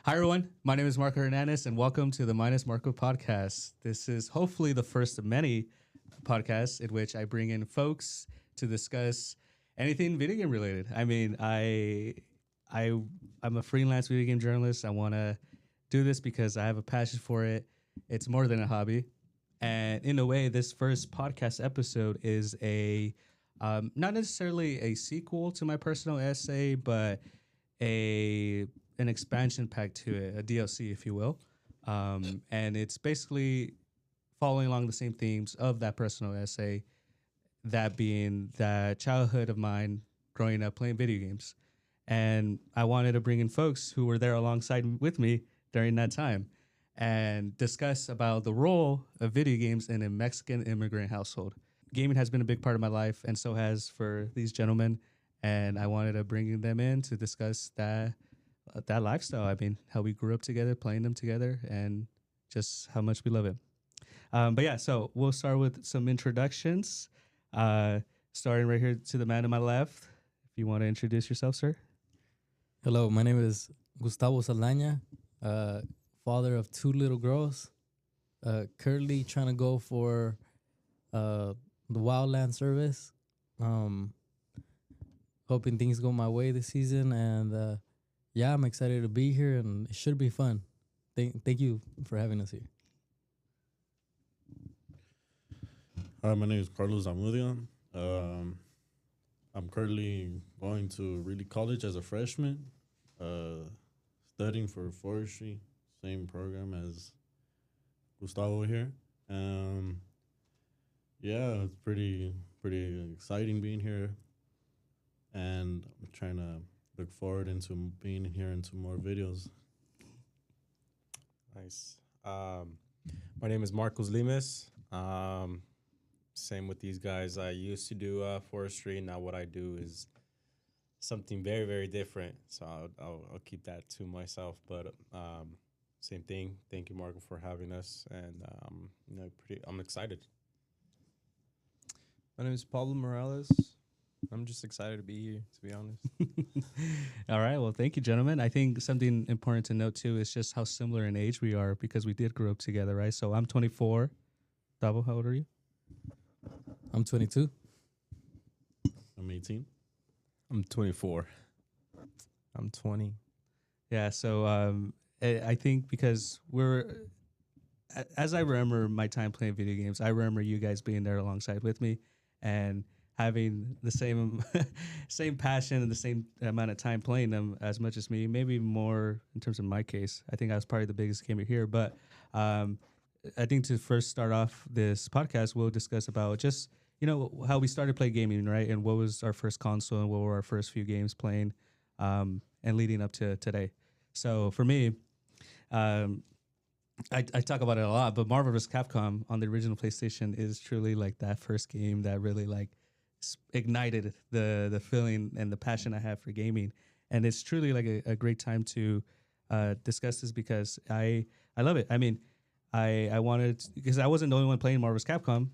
Hi, everyone. My name is Marco Hernandez, and welcome to the Minus Marco podcast. This is hopefully the first of many podcasts in which I bring in folks to discuss anything video game related. I, I'm a freelance video game journalist. I want to do this because I have a passion for it. It's more than a hobby, and in a way, this first podcast episode is a not necessarily a sequel to my personal essay, but a an expansion pack to it, a DLC, if you will. And it's basically following along the same themes of that personal essay, that being that childhood of mine growing up playing video games. And I wanted to bring in folks who were there alongside with me during that time and discuss about the role of video games in a Mexican immigrant household. Gaming has been a big part of my life, and so has for these gentlemen. And I wanted to bring them in to discuss that lifestyle. I mean, how we grew up together, playing them together, and just how much we love it. But yeah, so we'll start with some introductions. Starting right here to the man to my left. If you want to introduce yourself, sir. Hello, my name is Gustavo Saldaña, father of two little girls. Currently trying to go for the wildland service. Hoping things go my way this season, and yeah, I'm excited to be here, and it should be fun. Thank you for having us here. Hi, my name is Carlos Zamudio. I'm currently going to Reedy College as a freshman, studying for forestry, same program as Gustavo here. Yeah, it's pretty exciting being here, and I'm trying to look forward into being here into more videos. Nice. My name is Marcos Lemus. Same with these guys. I used to do forestry. Now what I do is something very, very different. So I'll keep that to myself. But same thing. Thank you, Marco, for having us. And I'm excited. My name is Pablo Morales. I'm just excited to be here, to be honest. All right. Well, thank you, gentlemen. I think something important to note, too, is just how similar in age we are because we did grow up together, right? So I'm 24. Davo, how old are you? I'm 22. I'm 18. I'm 24. I'm 20. Yeah. So I think because as I remember my time playing video games, I remember you guys being there alongside with me and having the same same passion and the same amount of time playing them as much as me, maybe more in terms of my case. I think I was probably the biggest gamer here. But I think to first start off this podcast, we'll discuss about just, how we started playing gaming, right? And what was our first console and what were our first few games playing and leading up to today. So for me, I talk about it a lot, but Marvel vs. Capcom on the original PlayStation is truly like that first game that really like ignited the feeling and the passion I have for gaming. And it's truly like a great time to discuss this because I love it. I mean, I wanted, because I wasn't the only one playing Marvel vs. Capcom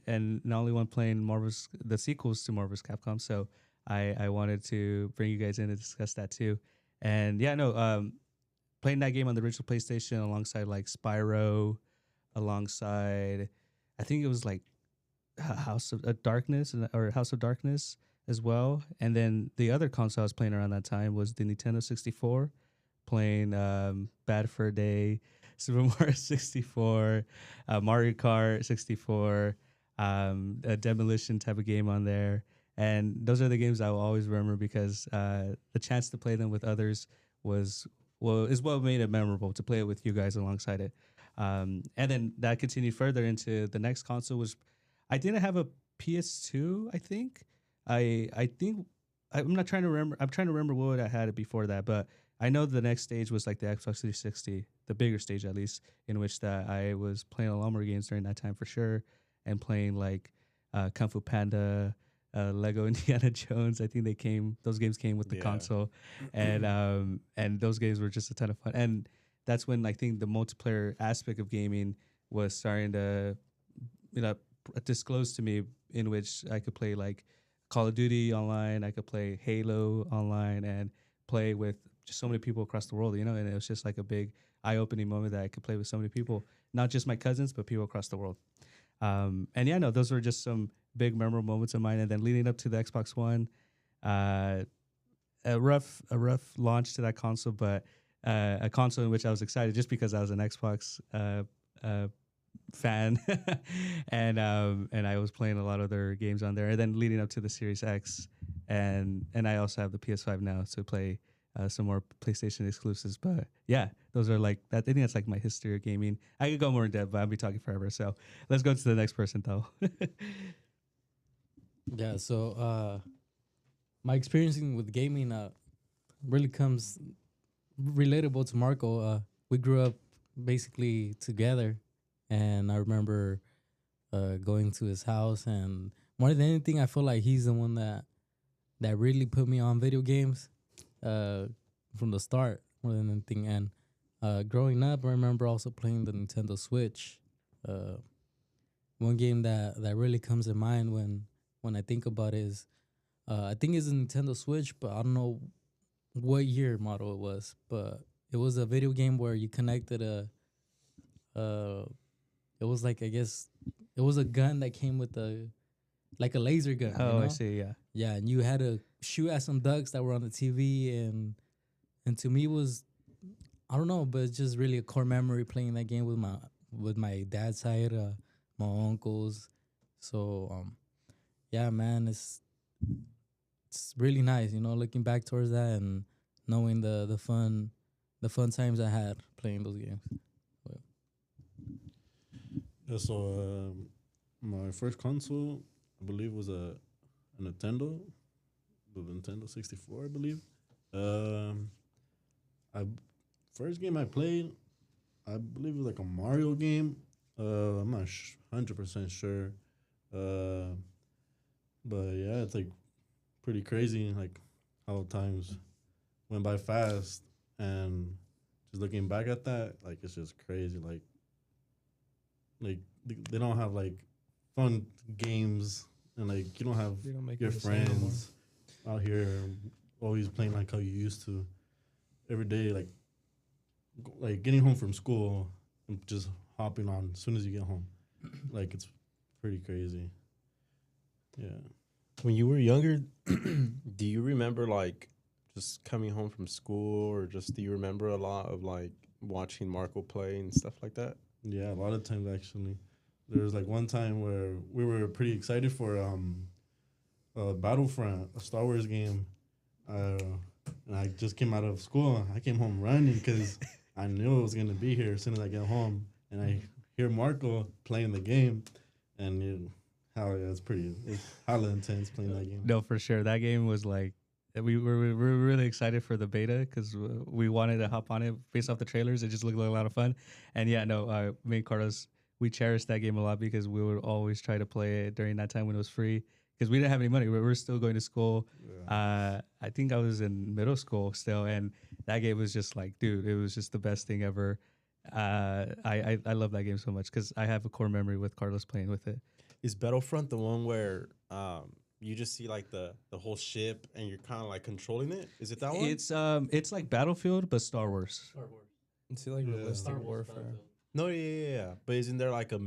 and the only one playing the sequels to Marvel vs. Capcom. So I wanted to bring you guys in to discuss that too. And yeah, no, playing that game on the original PlayStation alongside like Spyro, alongside, I think it was like House of Darkness or House of Darkness as well. And then the other console I was playing around that time was the Nintendo 64, playing Bad Fur Day, Super Mario 64, Mario Kart 64, a demolition type of game on there. And those are the games I will always remember because the chance to play them with others is what made it memorable to play it with you guys alongside it. And then that continued further into the next console was, I didn't have a PS2, I think. I think I'm not trying to remember. I'm trying to remember what I had before that, but I know the next stage was like the Xbox 360, the bigger stage at least, in which that I was playing a lot more games during that time for sure, and playing like Kung Fu Panda, Lego Indiana Jones. I think those games came with the console, and those games were just a ton of fun. And that's when I think the multiplayer aspect of gaming was starting to, disclose to me, in which I could play like Call of Duty online, I could play Halo online, and play with just so many people across the world, and it was just like a big eye-opening moment that I could play with so many people, not just my cousins, but people across the world. And yeah, no, those were just some big memorable moments of mine. And then leading up to the Xbox One, a rough launch to that console, but a console in which I was excited just because I was an Xbox fan, and I was playing a lot of their games on there. And then leading up to the Series X, and I also have the PS5 now to play some more PlayStation exclusives. But yeah, those are like that. I think that's like my history of gaming. I could go more in depth, but I'll be talking forever. So let's go to the next person, though. Yeah, so my experiencing with gaming really comes relatable to Marco. We grew up basically together, and I remember going to his house, and more than anything, I feel like he's the one that really put me on video games from the start more than anything. And growing up, I remember also playing the Nintendo Switch. One game that really comes to mind when I think about it is I think it's a Nintendo Switch, but I don't know what year model it was. But it was a video game where you connected it was like, I guess it was a gun that came with like a laser gun. Oh, I see. Yeah. Yeah, and you had to shoot at some ducks that were on the TV, and to me it was, I don't know, but it's just really a core memory playing that game with my dad's side, my uncles. So yeah, man, it's really nice, looking back towards that and knowing the fun times I had playing those games. Yeah, so my first console, I believe, was a Nintendo, the Nintendo 64, I believe. First game I played, I believe it was like a Mario game. I'm not 100% sure. But yeah, it's like pretty crazy, like how times went by fast, and just looking back at that, like it's just crazy. Like they don't have like fun games, and like you don't have They don't make your it the same no more. friends out here always playing like how you used to every day, like getting home from school and just hopping on as soon as you get home. Like it's pretty crazy. Yeah. When you were younger, do you remember like just coming home from school, or just do you remember a lot of like watching Marco play and stuff like that? Yeah, a lot of times actually. There was like one time where we were pretty excited for Battlefront, a Star Wars game. And I just came out of school. I came home running because I knew it was gonna be here as soon as I get home. And I hear Marco playing the game, and it's hella intense playing that game. No, for sure. That game was like, we were really excited for the beta because we wanted to hop on it based off the trailers. It just looked like a lot of fun. And yeah, no, me and Carlos, we cherished that game a lot because we would always try to play it during that time when it was free because we didn't have any money. We were still going to school. Yeah. I think I was in middle school still. And that game was just like, dude, it was just the best thing ever. I love that game so much because I have a core memory with Carlos playing with it. Is Battlefront the one where you just see like the whole ship and you're kind of like controlling it? Is it that one? It's like Battlefield but Star Wars. It's like realistic Star Wars warfare. No, yeah. But isn't there like a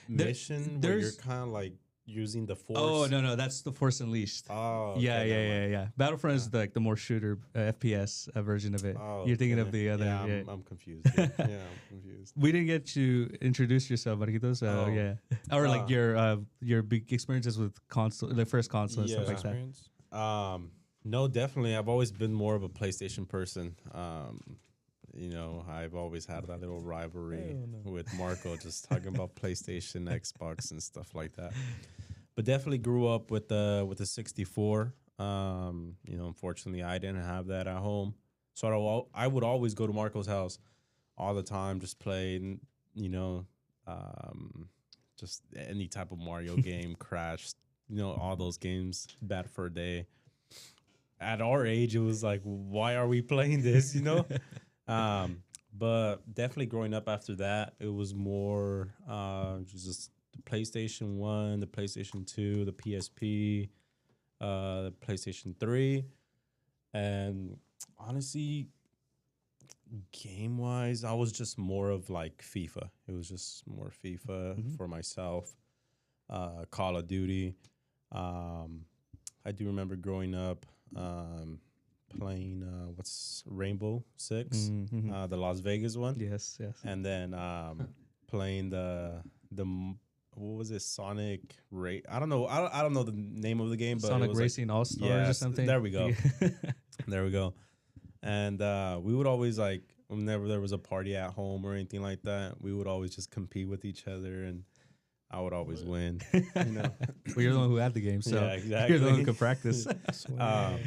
mission where you're kind of like using the Force? Oh no, that's the Force Unleashed. Oh, okay, yeah. Battlefront is like the more shooter FPS version of it. Oh, You're thinking of the other. Yeah, Yeah. I'm confused. Yeah, I'm confused. We didn't get to introduce yourself, Marquitos. So yeah, or like your big experiences with console, the first console and stuff like Experience? No, definitely. I've always been more of a PlayStation person. I've always had that little rivalry with Marco, just talking about PlayStation, Xbox, and stuff like that. But definitely grew up with the 64. Unfortunately, I didn't have that at home, so I would always go to Marco's house all the time, just play, just any type of Mario game, Crash, all those games, Bad for a Day. At our age, it was like, why are we playing this? But definitely growing up after that, it was more just the PlayStation 1, the PlayStation 2, the PSP, the PlayStation 3. And honestly, Game wise, I was just more of like FIFA. It was just more FIFA Mhm. for myself. Call of Duty. Um, I do remember growing up playing what's Rainbow Six, Mhm. the Las Vegas one, Yes, yes. and then playing what was it, Sonic Ray? I don't know. I don't know the name of the game, but it Sonic was Racing All Stars or yes, something. there we go. There we go. And we would always like whenever there was a party at home or anything like that, we would always just compete with each other, and I would always win. You know, Well, you're the one who had the game, so yeah, you're the one who exactly. could practice. um,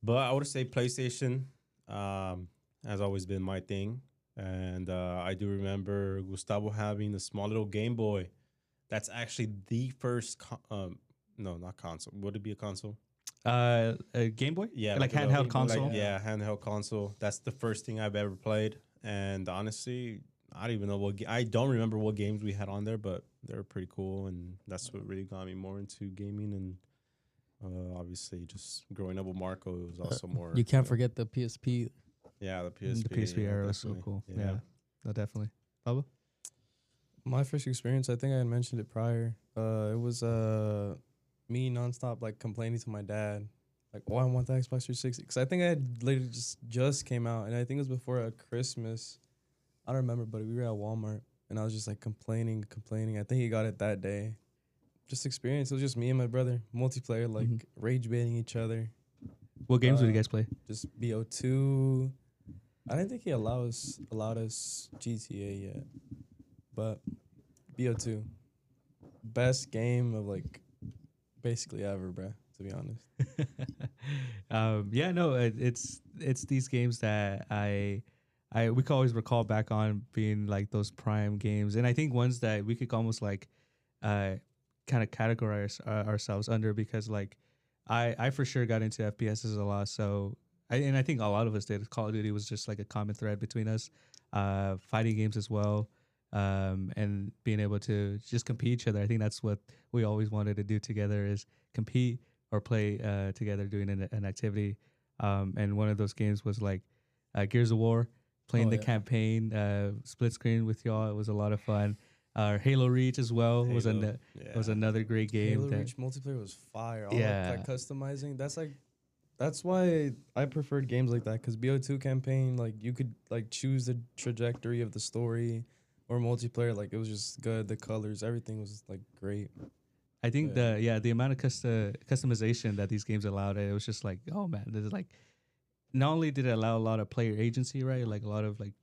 but I would say PlayStation has always been my thing, and I do remember Gustavo having a small little Game Boy. That's actually the first. No, not console. Would it be a console? A Game Boy? Yeah, Like a little- handheld console? Like, yeah, handheld console. That's the first thing I've ever played. And honestly, I don't even know I don't remember what games we had on there, but they were pretty cool. And that's what really got me more into gaming. And obviously, just growing up with Marco, it was also more. You can't know, forget the PSP. Yeah, the PSP. The PSP era was so definitely. cool. Yeah, no, definitely. Pablo? My first experience, I think I had mentioned it prior. It was me nonstop like complaining to my dad, like, "Oh, I want the Xbox 360," because I think I had literally just came out, and I think it was before a Christmas. I don't remember, but we were at Walmart, and I was just like complaining. I think he got it that day. Just experience. It was just me and my brother, multiplayer, like Mhm. rage baiting each other. What games did you guys play? Just BO2. I didn't think he allowed us GTA yet, but BO2, best game of like basically ever, bruh, to be honest. Yeah, no, it's these games that we can always recall back on being like those prime games, and I think ones that we could almost like kind of categorize ourselves under, because like I for sure got into FPSs a lot, so I think a lot of us did. Call of Duty was just like a common thread between us, fighting games as well, and being able to just compete each other. I think that's what we always wanted to do together, is compete or play together doing an activity. And one of those games was like Gears of War, playing Oh, the yeah. campaign, split screen with y'all. It was a lot of fun. Halo Reach as well was Halo, was another great game. Halo that, Reach multiplayer was fire. All Yeah. like customizing. That's why I preferred games like that, because BO2 campaign, like you could like choose the trajectory of the story, or multiplayer, like it was just good. The colors, everything was like great. I think Yeah. the amount of customization that these games allowed, it was just like, oh man, there's like, not only did it allow a lot of player agency, right? Like a lot of like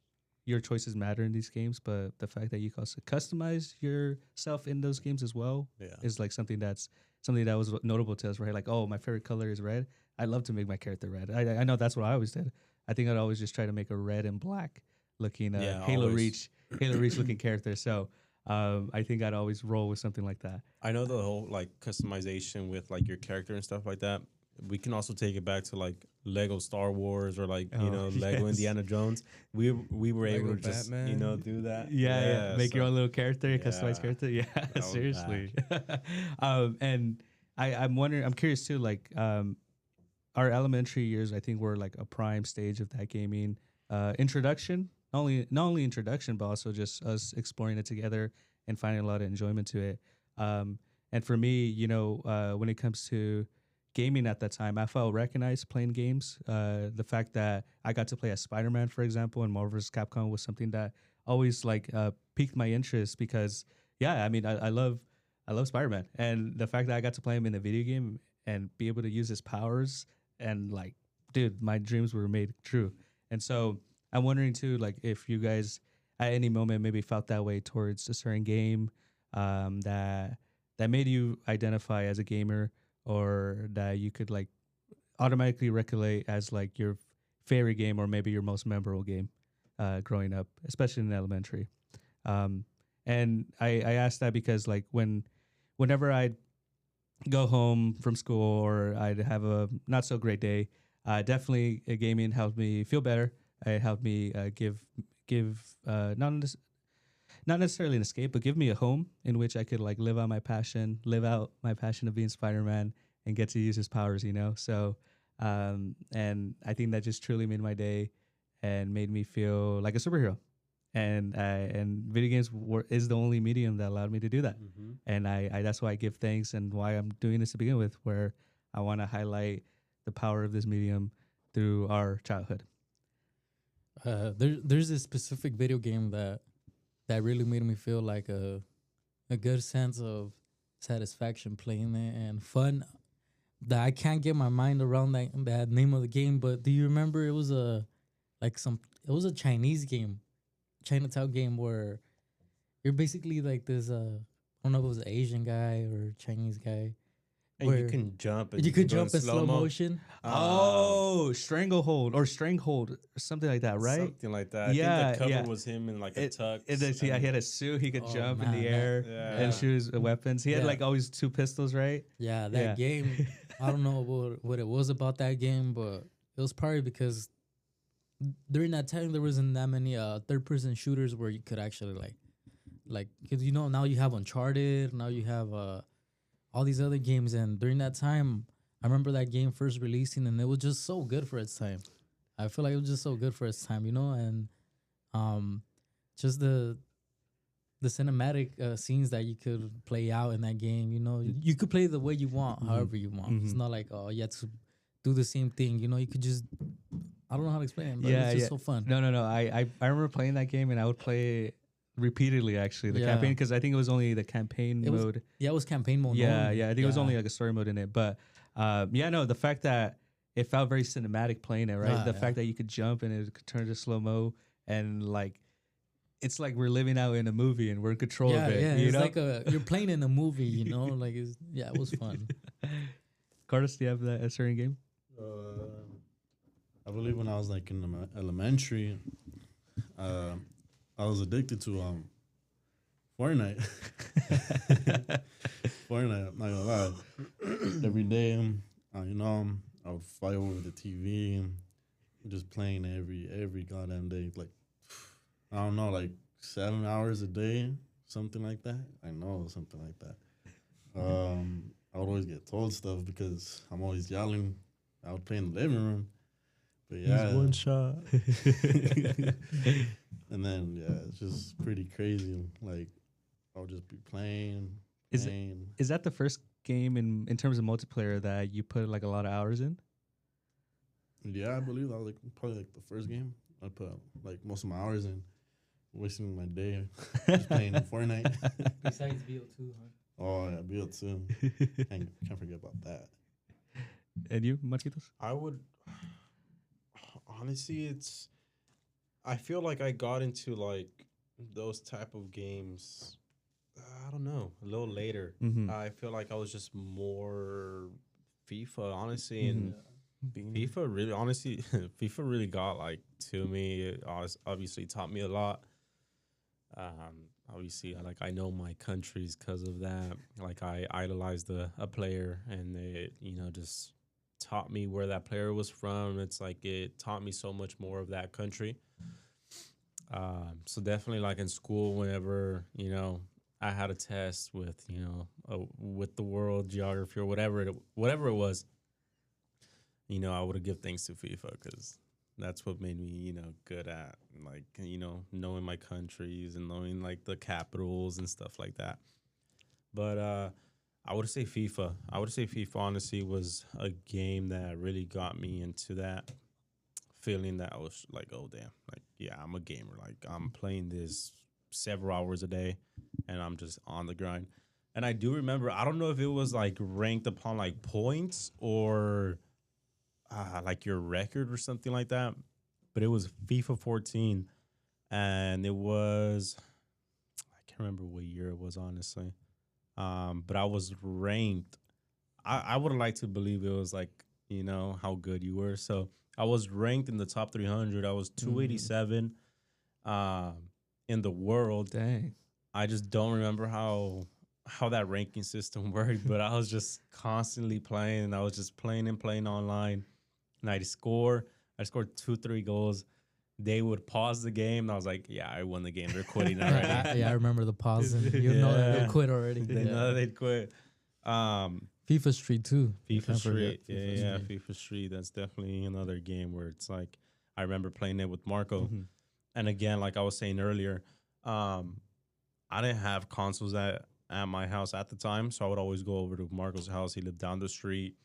your choices matter in these games, but the fact that you can also customize yourself in those games as well Yeah. is like something that was notable to us, right? Like, oh, my favorite color is red. I love to make my character red. I know that's what I always did. I think I'd always just try to make a red and black looking Yeah, Halo always. Reach looking character. So I think I'd always roll with something like that. I know the whole like customization with like your character and stuff like that. We can also take it back to like Lego Star Wars or like Oh, Lego yes. Indiana Jones. We were Lego able to just Batman. do that. Yeah. Make your so- own little character, yeah, customized character. Yeah, was seriously. And I'm wondering, I'm curious too, like our elementary years, I think were like a prime stage of that gaming introduction. Not only introduction, but also just us exploring it together and finding a lot of enjoyment to it. And for me, when it comes to gaming at that time, I felt recognized playing games. The fact that I got to play as Spider-Man, for example, and Marvel vs. Capcom was something that always like piqued my interest, because I mean, I love Spider-Man, and the fact that I got to play him in a video game and be able to use his powers, and like, dude, my dreams were made true. And so I'm wondering too, like, if you guys at any moment maybe felt that way towards a certain game that made you identify as a gamer, or that you could like automatically recollect as like your favorite game, or maybe your most memorable game growing up, especially in elementary. And I asked that because like whenever I'd go home from school or I'd have a not so great day, definitely gaming helped me feel better. It helped me give not necessarily an escape, but give me a home in which I could like live out my passion of being Spider-Man and get to use his powers. So, and I think that just truly made my day. and made me feel like a superhero. And video games is the only medium that allowed me to do that. And I that's why I give thanks and why I'm doing this to begin with, where I want to highlight the power of this medium through our childhood. There's this specific video game that really made me feel like a good sense of satisfaction playing it and fun, that I can't get my mind around that name of the game. But do you remember it was a Chinese game, Chinatown game, where you're basically like this I don't know if it was an Asian guy or Chinese guy. And you can jump. And you could go jump in slow motion. Stranglehold or something like that, right? Something like that. Yeah, I think the cover was him in like a tux. He had a suit. He could jump in the air and shoot weapons. He had like always 2 pistols, right? Yeah, that game. I don't know what it was about that game, but it was probably because during that time there wasn't that many third-person shooters where you could actually like because now you have Uncharted, now you have all these other games, and during that time, I remember that game first releasing, and it was just so good for its time. I feel like it was just so good for its time, and just the cinematic scenes that you could play out in that game. You could play the way you want, however you want. It's not like you have to do the same thing. You could just, I don't know how to explain it, but it's just so fun. No. I remember playing that game, and I would play repeatedly, actually, the campaign, because I think it was only the campaign mode. It was campaign mode. I think it was only like a story mode in it. But the fact that it felt very cinematic playing it, right? The fact that you could jump and it could turn to slow-mo, and like it's like we're living out in a movie and we're in control of it. It's like you're playing in a movie, like it was fun. Carlos, do you have a certain game? I believe when I was like in elementary, I was addicted to Fortnite. Fortnite, I'm not gonna lie. Every day, I would fight over the TV, just playing every goddamn day. Like, I don't know, like 7 hours a day, something like that. I know, something like that. I would always get told stuff because I'm always yelling. I would play in the living room. But yeah. He's one shot. And then, it's just pretty crazy. Like, I'll just be playing. Is that the first game in terms of multiplayer that you put like a lot of hours in? Yeah, I believe that was probably the first game I put like most of my hours in, wasting my day just playing Fortnite. Besides BO2, huh? Oh yeah, BO2. Can't forget about that. And you, Marquitos? I would honestly, I feel like I got into like those type of games, I don't know, a little later. I feel like I was just more FIFA, honestly, and FIFA really, honestly, FIFA really got like to me. It obviously taught me a lot. Obviously, I know my countries because of that. Like, I idolized a player, and it just taught me where that player was from. It's like it taught me so much more of that country. So definitely, like in school, whenever I had a test with with the world geography or whatever it was, I would have give thanks to FIFA because that's what made me good at like knowing my countries and knowing like the capitals and stuff like that. But I would say FIFA. Honestly was a game that really got me into that feeling that I was like, oh damn, like yeah, I'm a gamer. Like I'm playing this several hours a day and I'm just on the grind. And I do remember, I don't know if it was like ranked upon like points or like your record or something like that, but it was FIFA 14 and it was, I can't remember what year it was, honestly. But I was ranked. I would like to believe it was like, how good you were. So I was ranked in the top 300. I was 287 in the world. Dang. I just don't remember how that ranking system worked, but I was just constantly playing. And I was just playing online. And I'd score. I scored 2-3 goals. They would pause the game. And I was like, yeah, I won the game. They're quitting already. Yeah, I remember the pause. And you know that they'll quit already. They know they'd quit. FIFA Street too. FIFA Street. Yeah, FIFA Street. That's definitely another game where it's like, I remember playing it with Marco. Mm-hmm. And again, like I was saying earlier, I didn't have consoles at my house at the time, so I would always go over to Marco's house. He lived down the street,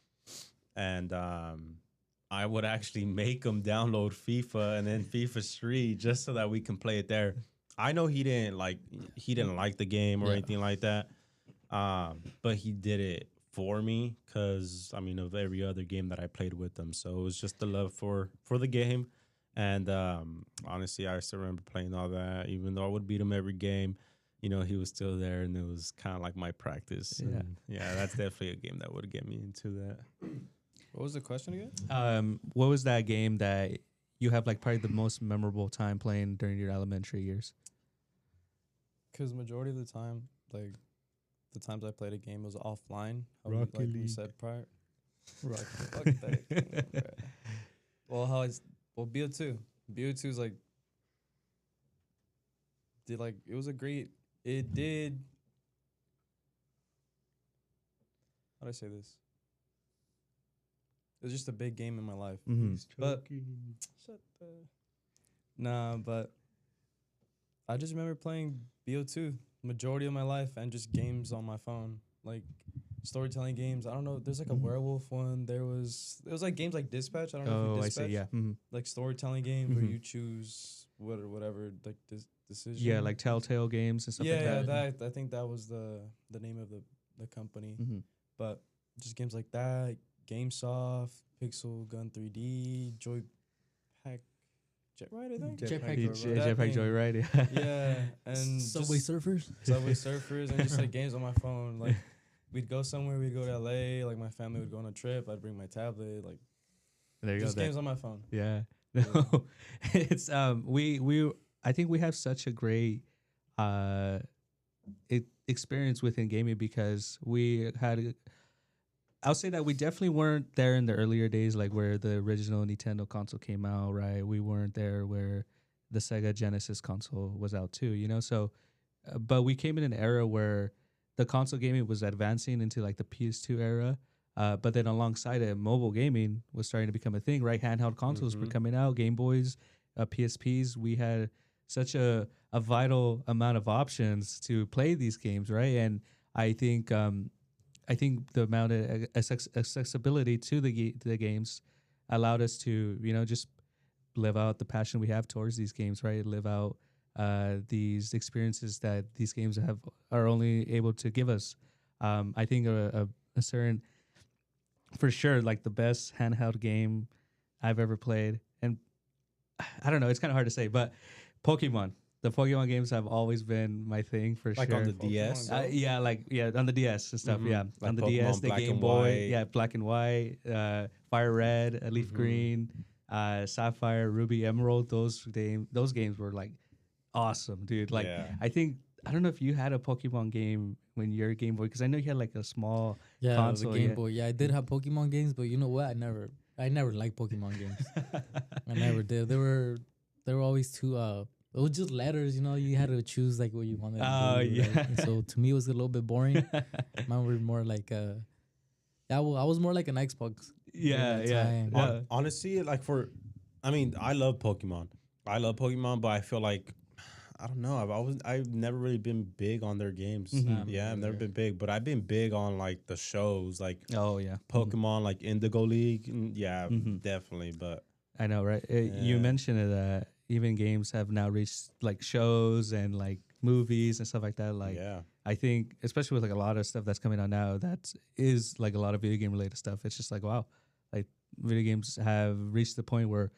and I would actually make him download FIFA and then FIFA Street just so that we can play it there. I know he didn't like the game or anything like that, but he did it for me because I mean of every other game that I played with him. So it was just the love for the game. And honestly, I still remember playing all that. Even though I would beat him every game, you know, he was still there, and it was kind of like my practice. Yeah. And yeah, that's definitely a game that would get me into that. What was the question again? What was that game that you have like probably the most memorable time playing during your elementary years? Because majority of the time, like the times I played a game was offline. Rocket Like we League. said prior. Fuck that game, bro. Well, BO2. BO2 is like it did. How do I say this? It was just a big game in my life. Mm-hmm. But but I just remember playing BO2 majority of my life and just games on my phone, like storytelling games. I don't know. There's like a werewolf one. It was like games like Dispatch. I don't know if Oh, you I Dispatch. see. Yeah. Mm-hmm. Like storytelling games where Mhm. you choose whatever like decision. Yeah, like Telltale games and stuff like Yeah, that. I think that was the name of the company. Mm-hmm. But just games like that, GameSoft, Pixel Gun 3D, Joypack Jetride, I think. Jetpack Joyride. Yeah. Yeah, and Subway just Surfers. Subway Surfers, and just like games on my phone. Like we'd go somewhere, we'd go to LA. Like my family would go on a trip. I'd bring my tablet. Like There you just go. games on my phone. Yeah. No. It's we I think we have such a great experience within gaming because we had I'll say that we definitely weren't there in the earlier days, like where the original Nintendo console came out, right? We weren't there where the Sega Genesis console was out too, you know? So, but we came in an era where the console gaming was advancing into like the PS2 era. But then alongside it, mobile gaming was starting to become a thing, right? Handheld consoles were coming out, Game Boys, PSPs. We had such a vital amount of options to play these games, right? And I think the amount of accessibility to the games allowed us to, you know, just live out the passion we have towards these games, right? Live out these experiences that these games are only able to give us. I think a certain, for sure, like the best handheld game I've ever played, and I don't know, it's kind of hard to say, but Pokemon. The Pokemon games have always been my thing for Like sure. on the DS. Yeah, on the DS and stuff. Mhm. Yeah, Like on the Pokemon DS, the Black Game and Boy. White. Yeah, Black and White, Fire Red, Leaf Mhm. Green, Sapphire, Ruby, Emerald. Those games were like awesome, dude. Like Yeah. I don't know if you had a Pokemon game when your Game Boy, because I know you had like a small Yeah, console. the Game Boy. Yeah, I did have Pokemon games, but you know what? I never liked Pokemon games. I never did. They were always too it was just letters, you know. You had to choose like what you wanted to Oh, do. yeah. Right? And so to me, it was a little bit boring. Mine were more like I was more like an Xbox. Yeah, during that yeah. time. Yeah. Honestly, like I mean, I love Pokemon. But I feel like I don't know. I've never really been big on their games. Mhm. Yeah, I've never been big, but I've been big on like the shows, like Oh yeah. Pokemon, like Indigo League. Yeah, Mhm. definitely. But I know, right? You Yeah. mentioned it, that even games have now reached like shows and like movies and stuff like that. Like, yeah, I think, especially with like a lot of stuff that's coming out now, that is like a lot of video game related stuff. It's just like, wow, like video games have reached the point where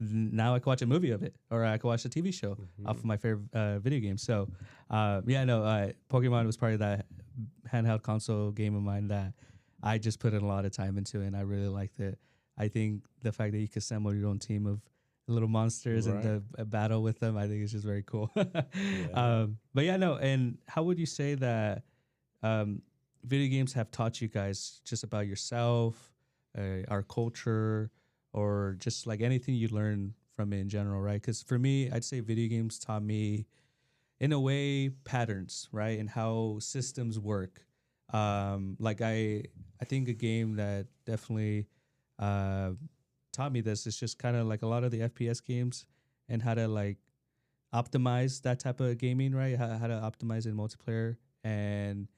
now I can watch a movie of it, or I can watch a TV show off of my favorite video game. So, Pokemon was part of that handheld console game of mine that I just put in a lot of time into, and I really liked it. I think the fact that you can assemble your own team of little monsters and the battle with them, I think is just very cool. But yeah, no. And how would you say that video games have taught you guys just about yourself, our culture, or just like anything you learn from it in general, right? Because for me, I'd say video games taught me, in a way, patterns, right, and how systems work. Like I think a game that definitely taught taught me this. It's just kind of like a lot of the FPS games and how to like optimize that type of gaming, right? How to optimize in multiplayer and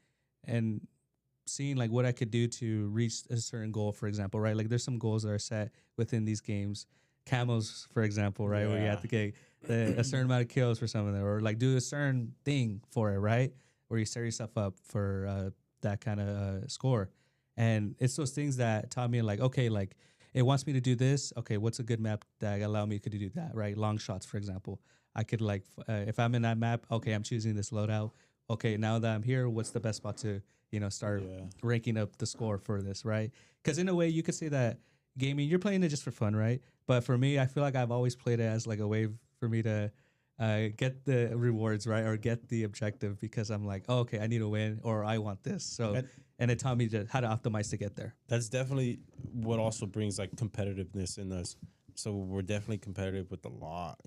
seeing like what I could do to reach a certain goal, for example, right? Like there's some goals that are set within these games. Camos, for example, right? Where you have to get a certain amount of kills for some of them, or like do a certain thing for it, right? Where you set yourself up for that kind of score. And it's those things that taught me like, okay, like it wants me to do this. Okay, what's a good map that allow me to do that, right? Long shots, for example. I could like, if I'm in that map, okay, I'm choosing this loadout. Okay, now that I'm here, what's the best spot to, start ranking up the score for this, right? Because in a way, you could say that gaming, you're playing it just for fun, right? But for me, I feel like I've always played it as like a way for me to get the rewards, right? Or get the objective because I'm like, oh, okay, I need to win or I want this. So, and it taught me how to optimize to get there. That's definitely what also brings like competitiveness in us. So we're definitely competitive with a lot,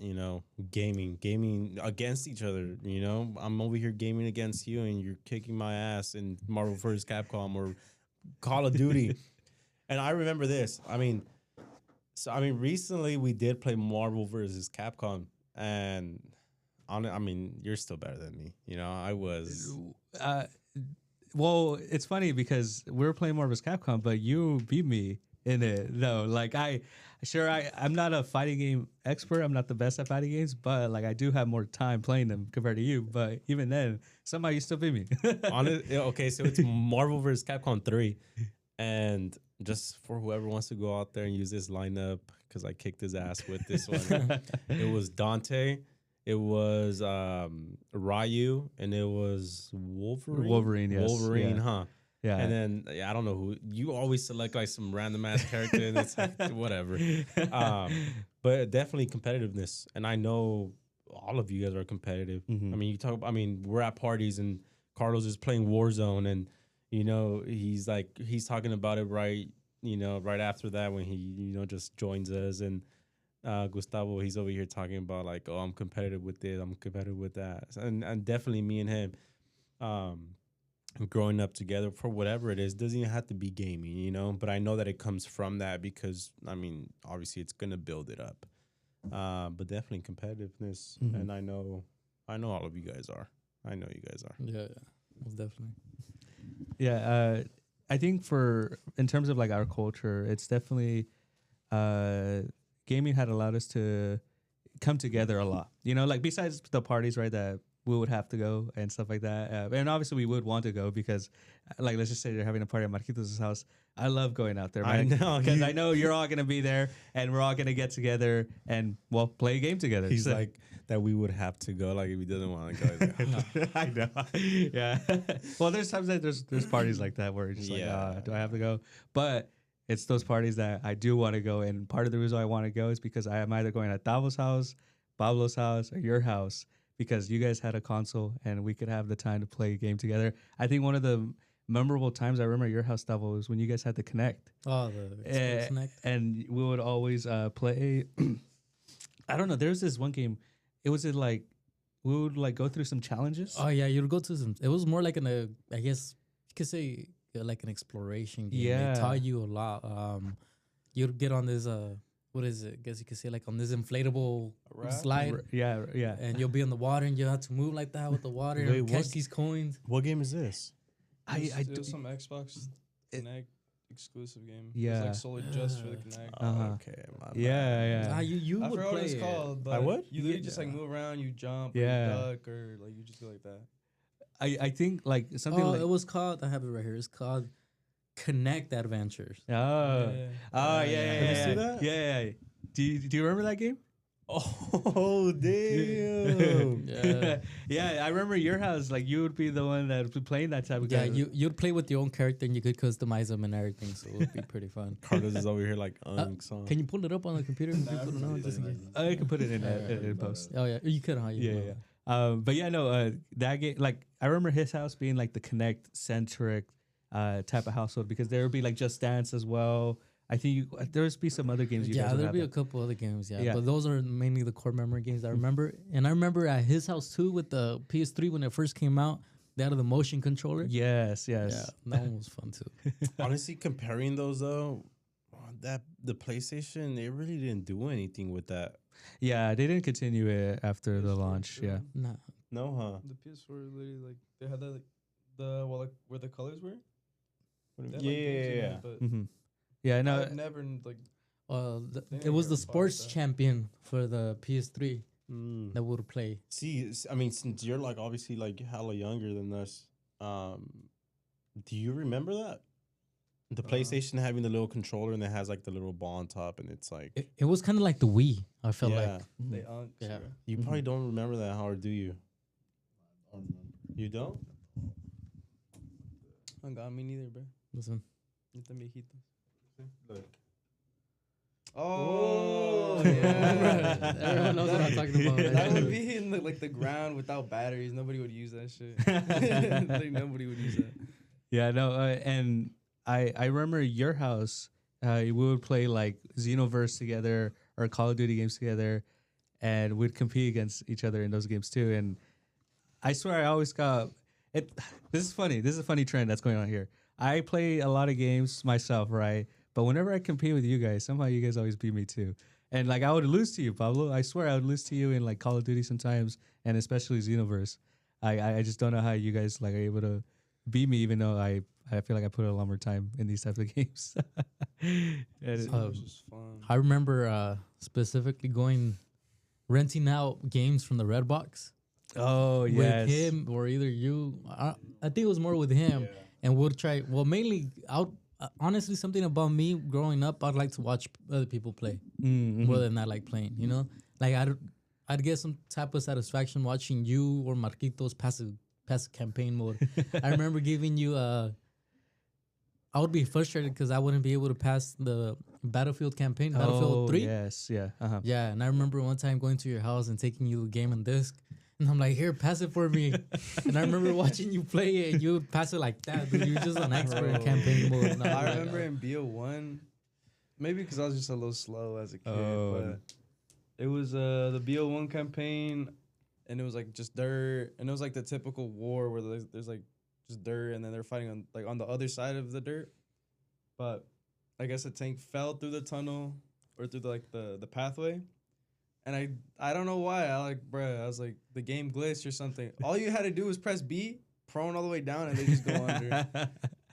gaming against each other, I'm over here gaming against you and you're kicking my ass in Marvel vs. Capcom or Call of Duty. And I remember this. Recently we did play Marvel vs. Capcom and you're still better than me. I was. Well, it's funny because we were playing Marvel vs. Capcom, but you beat me in it. No, like I'm not a fighting game expert. I'm not the best at fighting games, but like I do have more time playing them compared to you. But even then, somehow you still beat me. Okay, so it's Marvel vs. Capcom 3. And just for whoever wants to go out there and use this lineup, because I kicked his ass with this one. It was Dante, it was Ryu, and it was Wolverine. Wolverine, huh? Yeah. And then I don't know who. You always select like some random ass character, and it's like whatever. But definitely competitiveness, and I know all of you guys are competitive. Mm-hmm. We're at parties, and Carlos is playing Warzone, and he's talking about it right after that when he just joins us, and Gustavo, he's over here talking about like, oh, I'm competitive with this, I'm competitive with that, and definitely me and him. Growing up together for whatever it is, doesn't even have to be gaming, but I know that it comes from that because obviously it's gonna build it up, but definitely competitiveness. Mm-hmm. And I know all of you guys are. I know you guys are. Yeah, most definitely. Yeah, I think in terms of like our culture, it's definitely gaming had allowed us to come together a lot. Like besides the parties, right, that we would have to go and stuff like that. And obviously we would want to go because, like, let's just say you're having a party at Marquitos' house. I love going out there, man. I know. Because I know you're all going to be there and we're all going to get together and, well, play a game together. He's like, that we would have to go, like, if he doesn't want to go. I know. Yeah. Well, there's times that there's parties like that where it's just like, do I have to go? But it's those parties that I do want to go. And part of the reason I want to go is because I am either going at Tavo's house, Pablo's house, or your house. Because you guys had a console and we could have the time to play a game together. I think one of the memorable times I remember at your house, Davo, was when you guys had the Connect. Oh, the Connect. And we would always play. I don't know. There's this one game. We would like go through some challenges. Oh yeah, you'd go to some. It was more like I guess you could say like an exploration game. Yeah, it taught you a lot. You'd get on this what is it? I guess you could say like on this inflatable slide. Yeah. And you'll be in the water and you have to move like that with the water and catch these coins. What game is this? I do some Xbox Connect exclusive game. Yeah. It's like solely just for the Connect. Okay. Yeah. You I would forgot play what it's called, but I would? you literally just like move around, you jump, or you duck, or like you just go like that. I think like something like it was called. I have it right here. It's called Connect Adventures. Yeah. Have you seen that? Yeah. Do you remember that game? Oh damn! Yeah. I remember your house. Like you would be the one that would be playing that type of game. Yeah, you'd play with your own character and you could customize them and everything, so it would be pretty fun. Carlos is over here like Can you pull it up on the computer? I can put it in post. Oh yeah, you could. Huh? Yeah. But yeah, no. That game. Like I remember his house being like the Connect centric type of household because there would be like Just Dance as well. I think there would be some other games. There'd be a couple other games. Yeah, but those are mainly the core memory games I remember. And I remember at his house too with the PS3 when it first came out. They had the motion controller. Yes. Yeah, that one was fun too. Honestly, comparing those though, that the PlayStation, they really didn't do anything with that. Yeah, they didn't continue it after the launch. Yeah. Nah. No, huh? The PS4 literally like they had that like the well like where the colors were. They had, Yeah, like, games in yeah. it, but Mm-hmm. Yeah, no. I've never like They It was never the fought sports that. champion for the PS3 Mm. that would play. See, I mean, since you're like obviously like hella younger than us, do you remember that? The PlayStation having the little controller and it has like the little ball on top, and it's like, It was kind of like the Wii. I felt yeah. like. They Yeah. You probably don't remember that, Howard, do you? You don't? Oh God, me neither, bro. Listen. Están viejitos. Look. Oh, yeah. Everyone knows what I'm talking about. That would be in the ground without batteries. Nobody would use that shit. Like nobody would use that. Yeah, no, and I remember your house. We would play like Xenoverse together or Call of Duty games together, and we'd compete against each other in those games too. And I swear, I always got it. This is funny. This is a funny trend that's going on here. I play a lot of games myself, right? But whenever I compete with you guys, somehow you guys always beat me too. And like I would lose to you, Pablo. I swear I would lose to you in like Call of Duty sometimes, and especially Xenoverse. I just don't know how you guys like are able to beat me, even though I feel like I put a lot more time in these types of games. And It was just fun. I remember specifically renting out games from the Red Box oh yes, with him or either you. I think it was more with him, and we'll try. Well, mainly out. Honestly, something about me growing up, I'd like to watch other people play more than I like playing. You know, like I'd get some type of satisfaction watching you or Marquitos pass a campaign mode. I remember giving you I would be frustrated because I wouldn't be able to pass the Battlefield campaign, Battlefield 3. Yes, yeah, Yeah, and I remember one time going to your house and taking you a game on disc. And I'm like, here, pass it for me. And I remember watching you play it, and you would pass it like that, dude. You're just an expert in campaign mode. And I remember in BO1, maybe because I was just a little slow as a kid, but it was the BO1 campaign, and it was like just dirt, and it was like the typical war where there's like just dirt, and then they're fighting on the other side of the dirt. But I guess a tank fell through the tunnel or through the pathway. And I don't know why. I was like, the game glitched or something. All you had to do was press B, prone all the way down, and they just go under.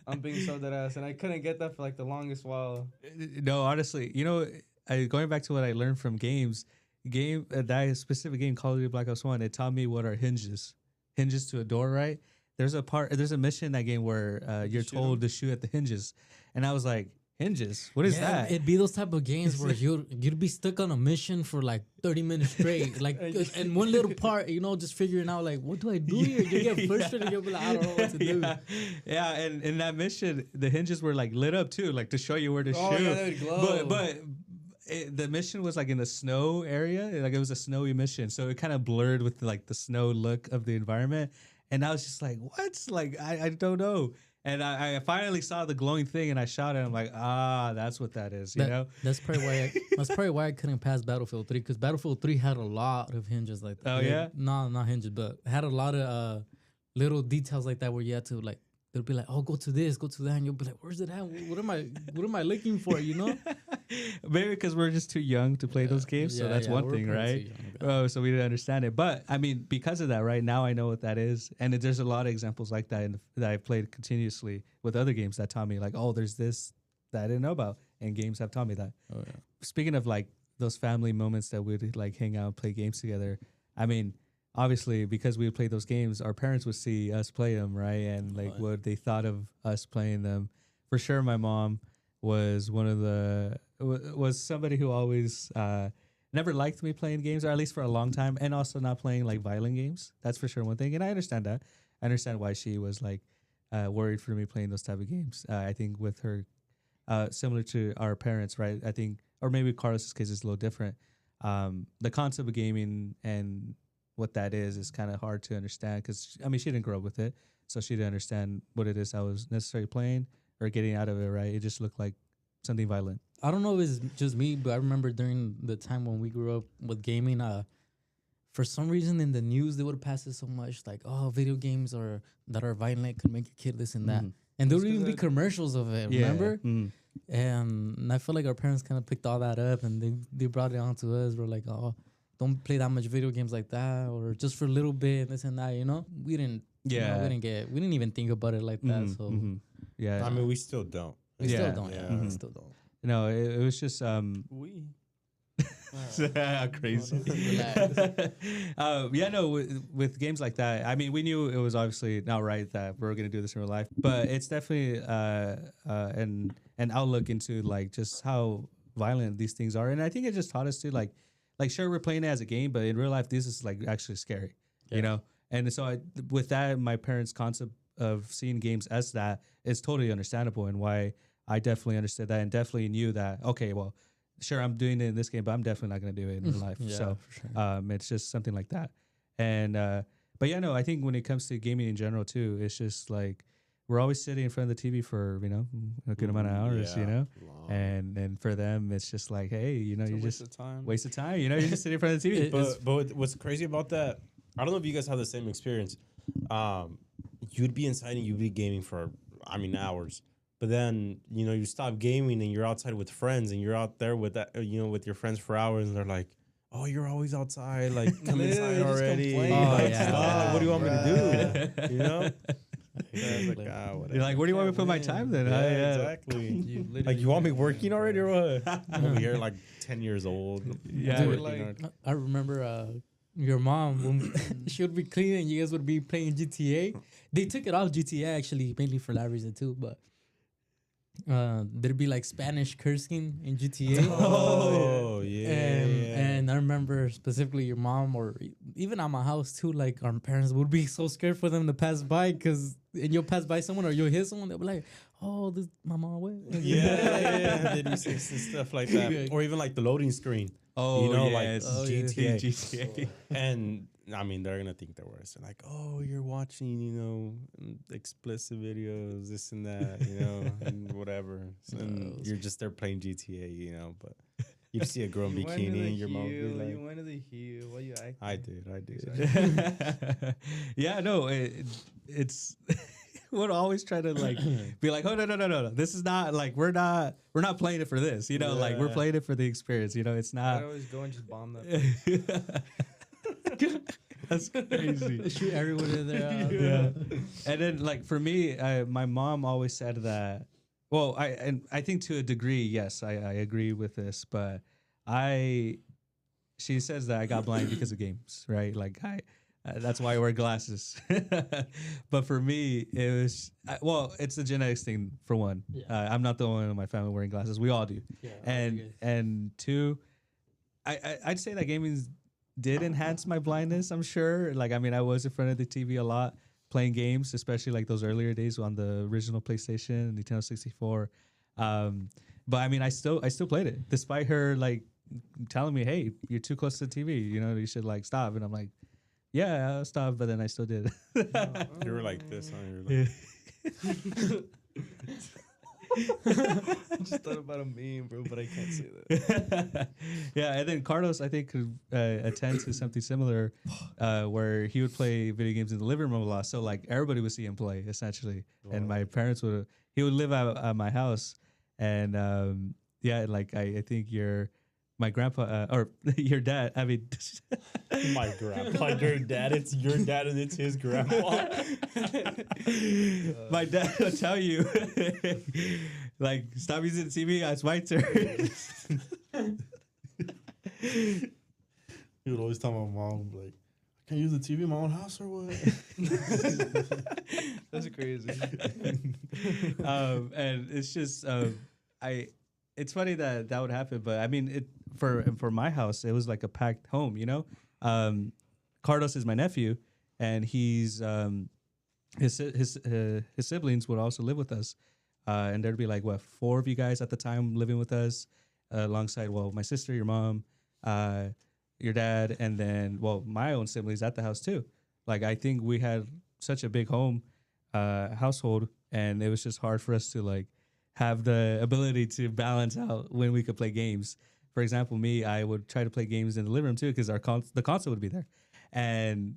I'm being so dead ass. And I couldn't get that for like the longest while. No, honestly, going back to what I learned from that specific game, Call of Duty Black Ops 1, it taught me what are hinges to a door, right? There's a mission in that game where you're told to shoot at the hinges. And I was like, hinges? What is that? It'd be those type of games where you'd be stuck on a mission for like 30 minutes straight, like and one little part, just figuring out like, what do I do here? You get frustrated, you'll be like, I don't know what to do. Yeah, and in that mission, the hinges were like lit up too, like to show you where to shoot. Yeah, they'd glow. But the mission was like in a snow area, like it was a snowy mission, so it kind of blurred with like the snow look of the environment, and I was just like, what? Like I don't know. And I finally saw the glowing thing, and I shot it. And I'm like, that's what that is, you know? That's probably why I couldn't pass Battlefield 3, because Battlefield 3 had a lot of hinges like that. Oh, yeah? No, not hinges, but had a lot of little details like that where you had to like, they'll be like, oh, go to this, go to that, and you'll be like, where's it at? What am I looking for? Maybe because we're just too young to play those games, so that's one thing, right? So we didn't understand it. But I mean, because of that, right now I know what that is, and there's a lot of examples like that that I played continuously with other games that taught me like, oh, there's this that I didn't know about, and games have taught me that. Oh yeah. Speaking of like those family moments that we'd like hang out and play games together, I mean, obviously, because we would play those games, our parents would see us play them, right? And like what they thought of us playing them. For sure, my mom was was somebody who always never liked me playing games, or at least for a long time, and also not playing like violent games. That's for sure one thing, and I understand that. I understand why she was like worried for me playing those type of games. I think with her, similar to our parents, right? I think, or maybe Carlos's case is a little different. The concept of gaming and what that is kind of hard to understand, because I mean, she didn't grow up with it, so she didn't understand what it is I was necessarily playing or getting out of it, right? It just looked like something violent. I don't know if it's just me, but I remember during the time when we grew up with gaming, for some reason in the news they would pass it so much, like, oh, video games that are violent could make your kid this and that. And there would even be commercials of it, remember? And I feel like our parents kind of picked all that up and they brought it on to us. We're like, oh, don't play that much video games like that, or just for a little bit, this and that. We didn't. Yeah. We didn't even think about it like that. So yeah, I mean, we still don't. we Yeah. still don't. Yeah. Yeah, we still don't. no, it was just We. crazy. Relax. Yeah, no, with games like that, I mean, we knew it was obviously not right that we were going to do this in real life, but it's definitely an outlook into like just how violent these things are, and I think it just taught us to like sure we're playing it as a game, but in real life this is like actually scary, you know. And so with that, my parents' concept of seeing games as that is totally understandable, and why I definitely understood that and definitely knew that okay, well. Sure, I'm doing it in this game, but I'm definitely not going to do it in real life. Yeah, So for sure. it's just something like that. And but yeah, no, I think when it comes to gaming in general too, it's just like we're always sitting in front of the TV for a good amount of hours, Long. and for them it's just like, hey, you It's a just waste of time. waste of time, you're just sitting in front of the TV. But what's crazy about that? I don't know if you guys have the same experience. You'd be inside and you'd be gaming for hours. But then, you stop gaming and you're outside with friends and you're out there with that, with your friends for hours, and they're like, "Oh, you're always outside. Like, come Yeah, inside they just already. complain. Like, Yeah. stop. What do you want me to do?" You're Whatever. like, where do you want me to put my win. time then? Yeah, exactly. You You want me working already or what? I'm over here like 10 years old. Yeah, Dude, like- I remember your mom when she would be cleaning, you guys would be playing GTA. They took it off GTA actually, mainly for that reason too. But there'd be like Spanish cursing in GTA. Oh, yeah. And I remember specifically your mom, or even at my house too, like our parents would be so scared for them to pass by, and you'll pass by someone or you'll hit someone, they'll be like, "Oh, this my mom way." Yeah. They do say stuff like that. Or even like the loading screen. Oh, like yes. GTA. GTA. And they're gonna think they're worse. They're like, "Oh, you're watching, explicit videos, this and that, and whatever." And you're just there playing GTA, but you see a girl in bikini and your mom be You like, went to the heel. Why you acting? I did. Yeah, no, it's would always try to like be like, oh no, this is not like we're not playing it for this, like we're playing it for the experience, it's I'd not. always go and just bomb that. That's crazy. Shoot everyone in there. Yeah. And then like for me, my mom always said that. Well, I think to a degree, yes, I agree with this, but she says that I got blind because of games, right? Like that's why I wear glasses. But for me, it was it's a genetics thing for one. Yeah. I'm not the only one in my family wearing glasses. We all do. Yeah, And two, I'd say that gaming did enhance my blindness. I'm sure. Like I was in front of the TV a lot playing games, especially like those earlier days on the original PlayStation, Nintendo 64. But I still played it despite her like telling me, "Hey, you're too close to the TV. You should like stop." And I'm like, "Yeah, I'll stop," but then I still did. You were like this, huh? You were like, I just thought about a meme, bro, but I can't say that. Yeah, and then Carlos, I think, could attend to something similar, where he would play video games in the living room a lot. So like everybody would see him play essentially, and my parents he would live at my house, and like I think my grandpa or your dad. I mean, my grandpa, your dad. It's your dad and it's his grandpa. my dad will tell you, like, stop using the TV. It's my turn. He would always tell my mom, like, I can't use the TV in my own house or what? That's crazy. And it's just, it's funny that would happen, but I mean, for my house, it was like a packed home, Carlos is my nephew, and he's, his siblings would also live with us. And there'd be like, 4 of you guys at the time living with us, alongside, my sister, your mom, your dad, and then, my own siblings at the house too. Like, I think we had such a big household, and it was just hard for us to like have the ability to balance out when we could play games. For example, me, I would try to play games in the living room too, because the console would be there. And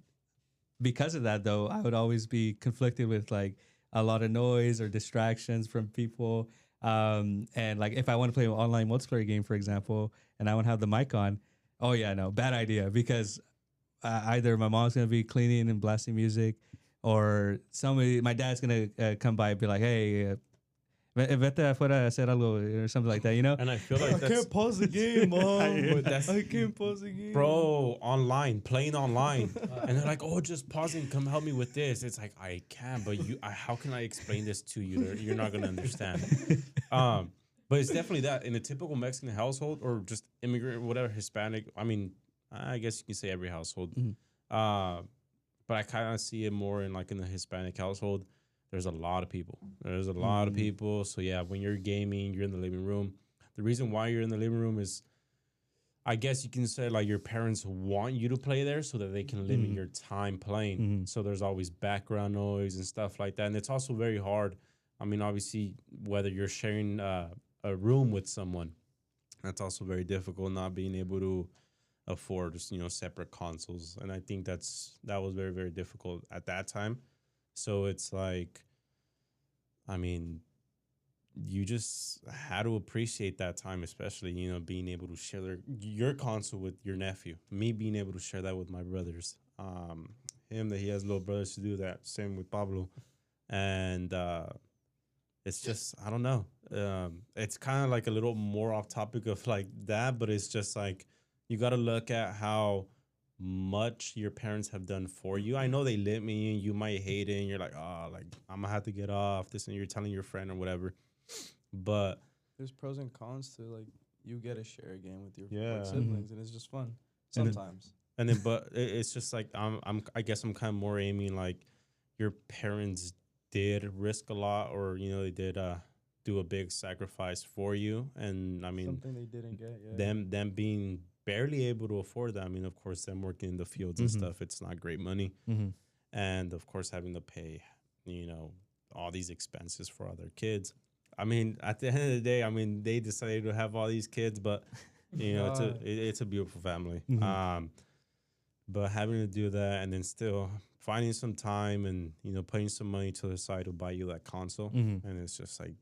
because of that, though, I would always be conflicted with like a lot of noise or distractions from people. And like if I want to play an online multiplayer game, for example, and I want to have the mic on, oh yeah, no, bad idea because either my mom's gonna be cleaning and blasting music, or my dad's gonna come by and be like, hey. Vete afuera a hacer algo or something like that, you know? And I feel like I can't pause the game, mom. But that's- I can't pause the game, bro, online, playing online. And they're like, oh, just pause and come help me with this. It's like, I can, but how can I explain this to you? You're not going to understand. But it's definitely that in a typical Mexican household or just immigrant, whatever, Hispanic. I mean, I guess you can say every household. But I kind of see it more in like in the Hispanic household. There's a lot of people. There's a lot of people. So yeah, when you're gaming, you're in the living room. The reason why you're in the living room is, I guess you can say like your parents want you to play there so that they can limit your time playing. So there's always background noise and stuff like that. And it's also very hard. I mean, obviously, whether you're sharing a room with someone, that's also very difficult, not being able to afford just, separate consoles. And I think that was very, very difficult at that time. So it's like, I mean, you just had to appreciate that time, especially, being able to share your console with your nephew. Me being able to share that with my brothers. Him, that he has little brothers to do that. Same with Pablo. And it's just, I don't know. It's kind of like a little more off topic of like that, but it's just like, you got to look at how much your parents have done for you. I know they lit me and you might hate it and you're like, oh, like I'm gonna have to get off this, and you're telling your friend or whatever. But there's pros and cons to like you get to share a game with your Yeah. siblings, and it's just fun sometimes. but it's just like I guess I'm kind of more aiming like your parents did risk a lot, or they did do a big sacrifice for you, and I mean Something they didn't get. Yeah. them being barely able to afford that. I mean, of course, them working in the fields and stuff, it's not great money. And of course, having to pay, all these expenses for other kids. I mean, at the end of the day, I mean, they decided to have all these kids, but it's a beautiful family. But having to do that and then still finding some time and putting some money to the side to buy you that console, and it's just like,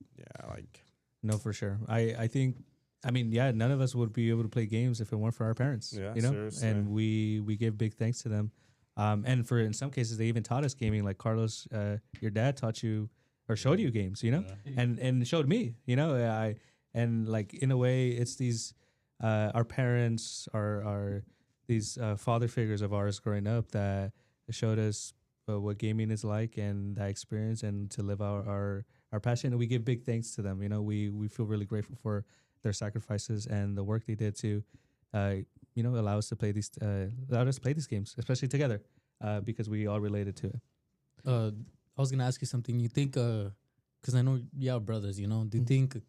No, for sure. I think. I mean, yeah, none of us would be able to play games if it weren't for our parents. Yeah, seriously. And we give big thanks to them. And in some cases, they even taught us gaming. Like Carlos, your dad taught you or showed you games, and showed me, and like in a way, it's these our parents are these father figures of ours growing up that showed us what gaming is like and that experience, and to live our passion. And we give big thanks to them. We feel really grateful for their sacrifices and the work they did to, allow us to play these games, especially together, because we all related to it. I was gonna ask you something. You think, because I know you have brothers, do you think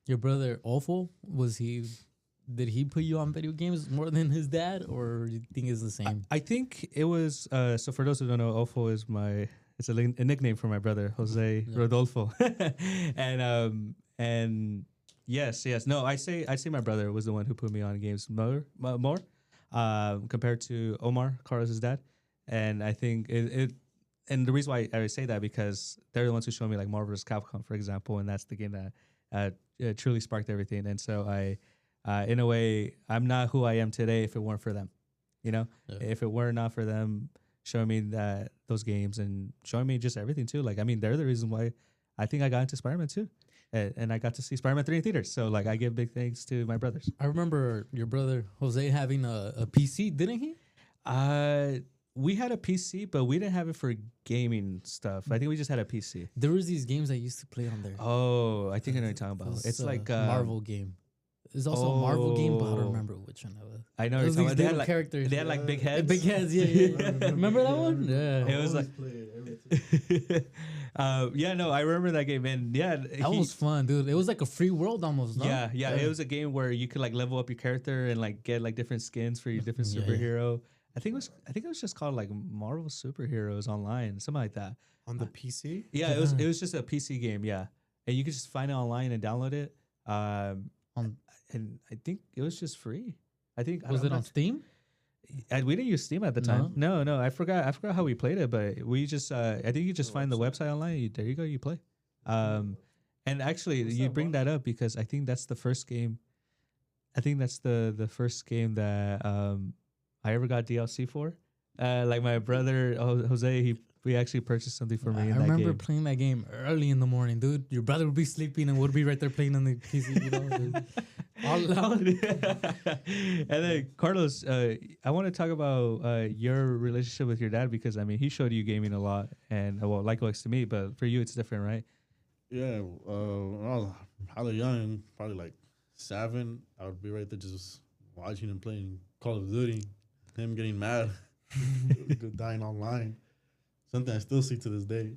your brother Awful did he put you on video games more than his dad, or do you think it's the same? I think it was. So for those who don't know, Awful is it's a nickname for my brother Jose Rodolfo, and. Yes. No, I say my brother was the one who put me on games more compared to Omar, Carlos's dad, and I think it. And the reason why I say that because they're the ones who showed me like Marvel vs. Capcom, for example, and that's the game that truly sparked everything. And so in a way, I'm not who I am today if it weren't for them. If it were not for them showing me those games and showing me just everything too. Like I mean, they're the reason why I think I got into Spider-Man 2. And I got to see Spider-Man 3 in theaters. So, like, I give big thanks to my brothers. I remember your brother, Jose, having a PC, didn't he? We had a PC, but we didn't have it for gaming stuff. I think we just had a PC. There was these games I used to play on there. Oh, I think I know what you're talking about. It's like a Marvel game. There's also a Marvel game, but I don't remember which one it was. I know what you're talking about. They had like characters. They had like big heads. Big heads, yeah. Remember that one? Yeah. It was like... I remember that game, and that was fun, dude. It was like a free world almost. No? Yeah. It was a game where you could like level up your character and like get like different skins for your different superhero. I think it was just called like Marvel Superheroes Online, something like that. On the PC? Yeah, it was just a PC game. Yeah, and you could just find it online and download it. And I think it was just free. Was it on Steam? We didn't use Steam at the time. No. I forgot how we played it, but we just I think you just find the website online. There you go, you play. And actually, What's you that, bring Juan? that up because I think that's the first game. I think that's the first game that I ever got DLC for. Like my brother Jose, we actually purchased something for me I in that remember game. playing that game early in the morning, dude. Your brother would be sleeping and would be right there playing on the PC, you know, all loud. And then Carlos, I want to talk about your relationship with your dad because I mean he showed you gaming a lot, and well, likewise to me. But for you, it's different, right? Yeah, when I was hella young, probably like 7, I would be right there just watching him playing Call of Duty, him getting mad, dying online. Something I still see to this day.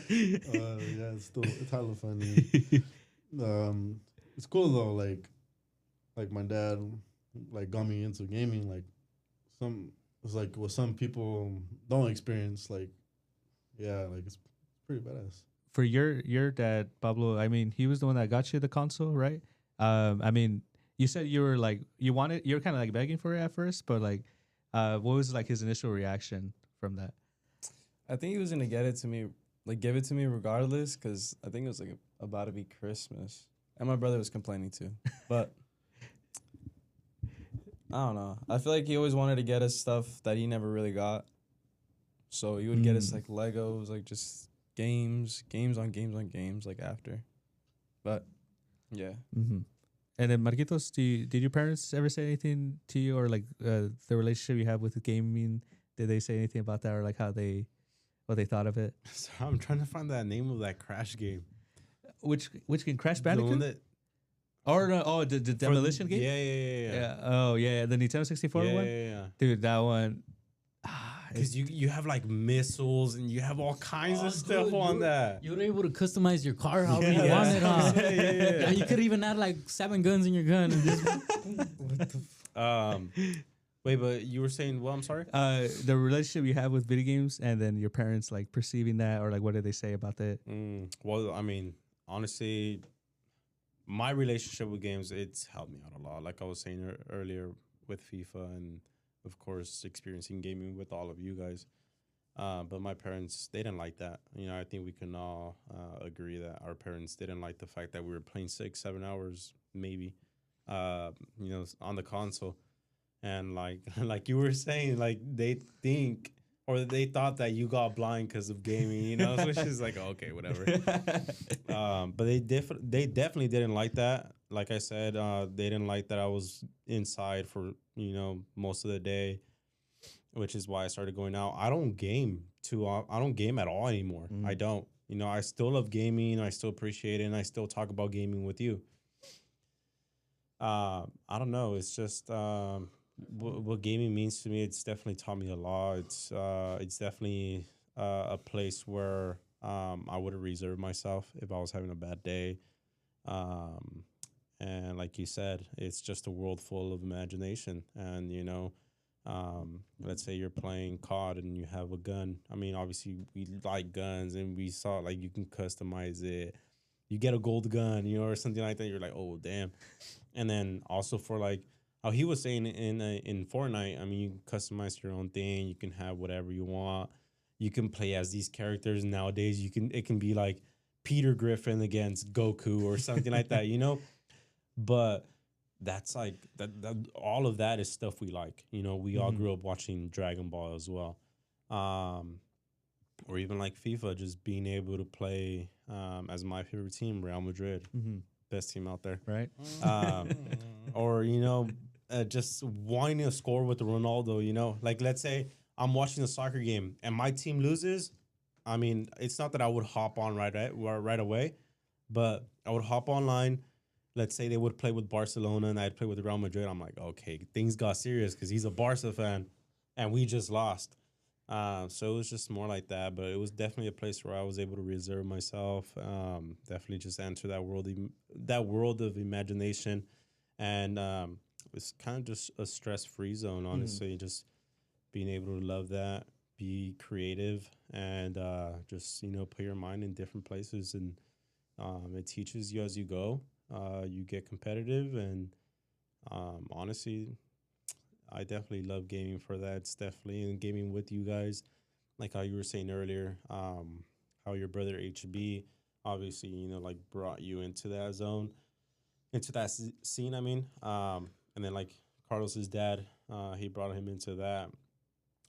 Yeah, it's hella funny. It's cool though. Like my dad, like got me into gaming. Like it's like what some people don't experience. Like, yeah, like it's pretty badass. For your dad, Pablo, I mean, he was the one that got you the console, right? I mean, you said you were like you were kind of like begging for it at first, but like, what was like his initial reaction from that? I think he was gonna get it to me, like give it to me regardless, because I think it was like about to be Christmas, and my brother was complaining too. But I don't know. I feel like he always wanted to get us stuff that he never really got. So he would get us like Legos, like just games on games, like after. But yeah. Mm-hmm. And then Marquitos, did your parents ever say anything to you, or like the relationship you have with gaming? Did they say anything about that, or like what they thought of it? So I'm trying to find that name of that Crash game. Which game? Crash The one Bandicoot? that Or no? Oh, the demolition game. Yeah. Oh yeah, the Nintendo 64 one. Yeah. Dude, that one. Because you have like missiles and you have all kinds of stuff on that. You were able to customize your car however you Yeah. wanted, huh? Yeah. You could even add like 7 guns in your gun. And just Wait, but you were saying, well, I'm sorry. The relationship you have with video games, and then your parents like perceiving that, or like what did they say about that? Well, I mean, honestly, my relationship with games, it's helped me out a lot. Like I was saying earlier with FIFA and, of course, experiencing gaming with all of you guys. But my parents, they didn't like that. You know, I think we can all agree that our parents didn't like the fact that we were playing 6-7 hours, maybe, on the console. And like like you were saying, like they think or they thought that you got blind because of gaming, you know, which is like, okay, whatever. But they definitely didn't like that. Like I said, they didn't like that I was inside for, most of the day, which is why I started going out. I don't game I don't game at all anymore. I don't. I still love gaming. I still appreciate it. And I still talk about gaming with you. I don't know. It's just what gaming means to me. It's definitely taught me a lot. It's definitely a place where I would have reserved myself if I was having a bad day. And like you said, it's just a world full of imagination. And let's say you're playing COD and you have a gun. I mean, obviously we like guns, and we saw like you can customize it. You get a gold gun, or something like that. You're like, oh damn. And then also for like how he was saying in Fortnite, I mean, you can customize your own thing. You can have whatever you want. You can play as these characters nowadays. It can be like Peter Griffin against Goku or something like that, But that's like that all of that is stuff we like. We all grew up watching Dragon Ball as well. Or even like FIFA, just being able to play as my favorite team, Real Madrid. Best team out there. Right. Or, just wanting to score with Ronaldo, Like, let's say I'm watching a soccer game and my team loses. I mean, it's not that I would hop on right away, but I would hop online. Let's say they would play with Barcelona and I'd play with Real Madrid. I'm like, okay, things got serious because he's a Barca fan and we just lost. So it was just more like that, but it was definitely a place where I was able to reserve myself. Definitely just enter that world of imagination, and it's kind of just a stress-free zone. Honestly, just being able to love that, be creative, and just put your mind in different places, and it teaches you as you go. You get competitive, and honestly, I definitely love gaming for that. It's definitely in gaming with you guys, like how you were saying earlier, how your brother HB obviously, like brought you into that zone, into that scene. I mean, and then like Carlos's dad, he brought him into that.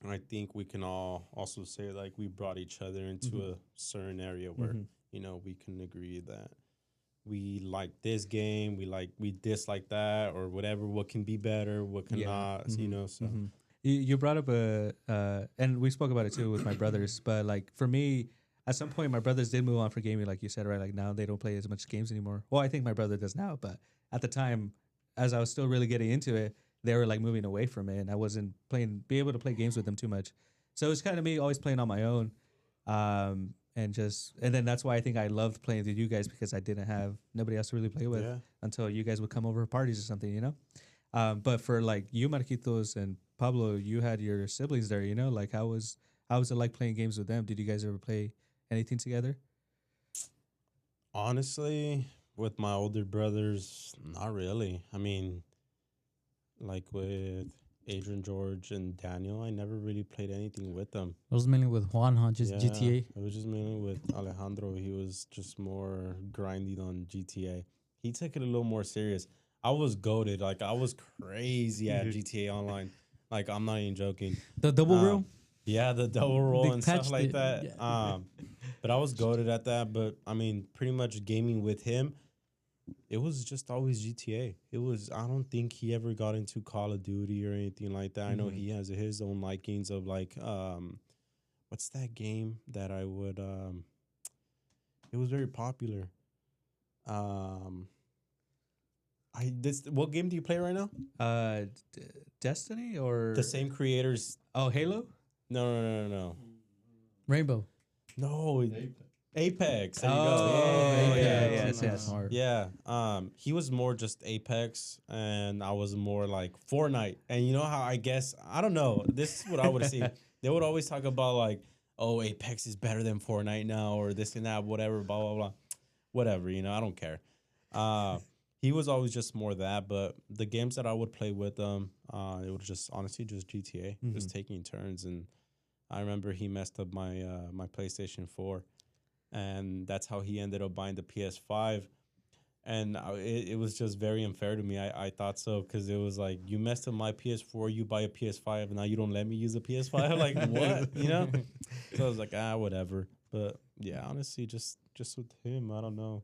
And I think we can all also say like we brought each other into a certain area where we can agree that we like this game, we dislike that, or whatever. What can be better, what cannot, So You brought up and we spoke about it too with my brothers. But like for me, at some point, my brothers did move on for gaming, like you said, right? Like now they don't play as much games anymore. Well, I think my brother does now, but at the time, as I was still really getting into it, they were like moving away from it, and I wasn't be able to play games with them too much. So it's kind of me always playing on my own, and then that's why I think I loved playing with you guys, because I didn't have nobody else to really play with until you guys would come over for parties or something, But for like you, Marquitos and Pablo, you had your siblings there, Like how was it like playing games with them? Did you guys ever play anything together? Honestly, with my older brothers, not really. I mean, like with Adrian, George, and Daniel, I never really played anything with them. It was mainly with Juan, huh? Just GTA. It was just mainly with Alejandro. He was just more grinding on GTA. He took it a little more serious. I was goated. Like, I was crazy at GTA Online. Like, I'm not even joking. The double roll? Yeah, the double roll They and stuff like patched that. it. Yeah. But I was goated at that. But, I mean, pretty much gaming with him, it was just always GTA. I don't think he ever got into Call of Duty or anything like that. I know he has his own likings of like, what's that game that I would, it was very popular. What game do you play right now? Destiny or The same creators. Oh, Halo? No. Rainbow. No. Apex. There you go. Oh, Apex. yes. Yeah. He was more just Apex, and I was more like Fortnite. And you know how I don't know. This is what I would see. They would always talk about like, oh, Apex is better than Fortnite now, or this and that, whatever, blah, blah, blah. Whatever, I don't care. He was always just more that, but the games that I would play with them, it was just honestly just GTA, just taking turns. And I remember he messed up my my PlayStation 4. And that's how he ended up buying the PS5. And it was just very unfair to me. I thought so, because it was like, you messed up my PS4, you buy a PS5, and now you don't let me use a PS5? Like, what? So I was like, whatever. But yeah, honestly, just with him, I don't know.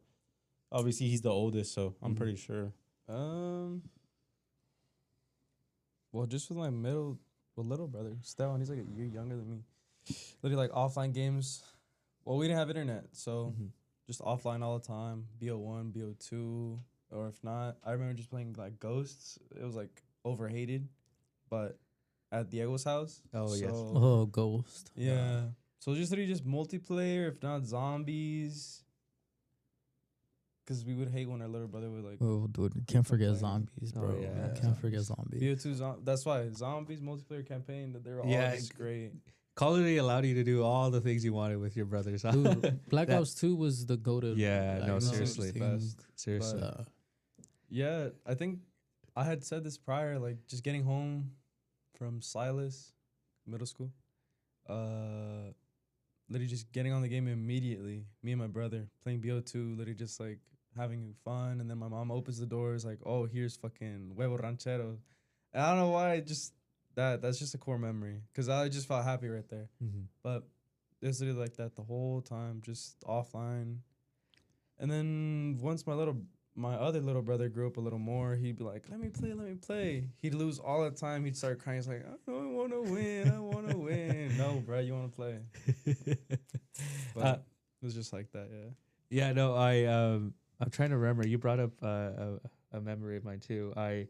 Obviously, he's the oldest, so I'm pretty sure. Well, just with my little brother, Stellan, he's like a year younger than me. Literally, like offline games. Well, we didn't have internet, so just offline all the time. BO1, BO2, or if not, I remember just playing like Ghosts. It was like overhated, but at Diego's house. Oh, yes. Oh, Ghost. Yeah. So just literally just multiplayer, if not zombies. Because we would hate when our little brother would like. Oh, dude, can't forget zombies, bro. Oh, yeah. Can't forget zombies. BO2, that's why zombies multiplayer campaign, that they were all just great. Call of Duty allowed you to do all the things you wanted with your brothers. Huh? Dude, Black Ops 2 was the go-to. Yeah, no, seriously. Seriously. But, yeah, I think I had said this prior, like just getting home from Silas, middle school, literally just getting on the game immediately. Me and my brother playing BO2, literally just like having fun. And then my mom opens the doors like, oh, here's fucking huevo ranchero. And I don't know why, that's just a core memory, because I just felt happy right there. But it's literally like that the whole time, just offline. And then once my other little brother grew up a little more, he'd be like, let me play. He'd lose all the time. He'd start crying. He's like, I want to win. No, bro, you want to play. But it was just like that, yeah. Yeah, no, I'm trying to remember. You brought up a memory of mine too. I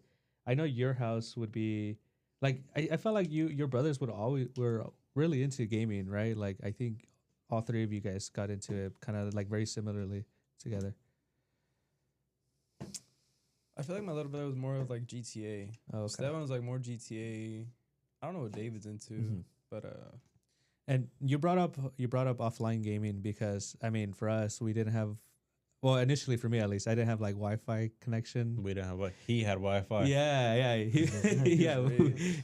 know your house would be like, I felt like your brothers were really into gaming, right? Like I think all three of you guys got into it kind of like very similarly together. I feel like my little brother was more of like GTA. Oh, okay. So that one was like more GTA. I don't know what David's into, but And you brought up offline gaming because I mean for us we didn't have, well initially for me at least, I didn't have like Wi-Fi connection. We didn't have he had Wi-Fi. Yeah.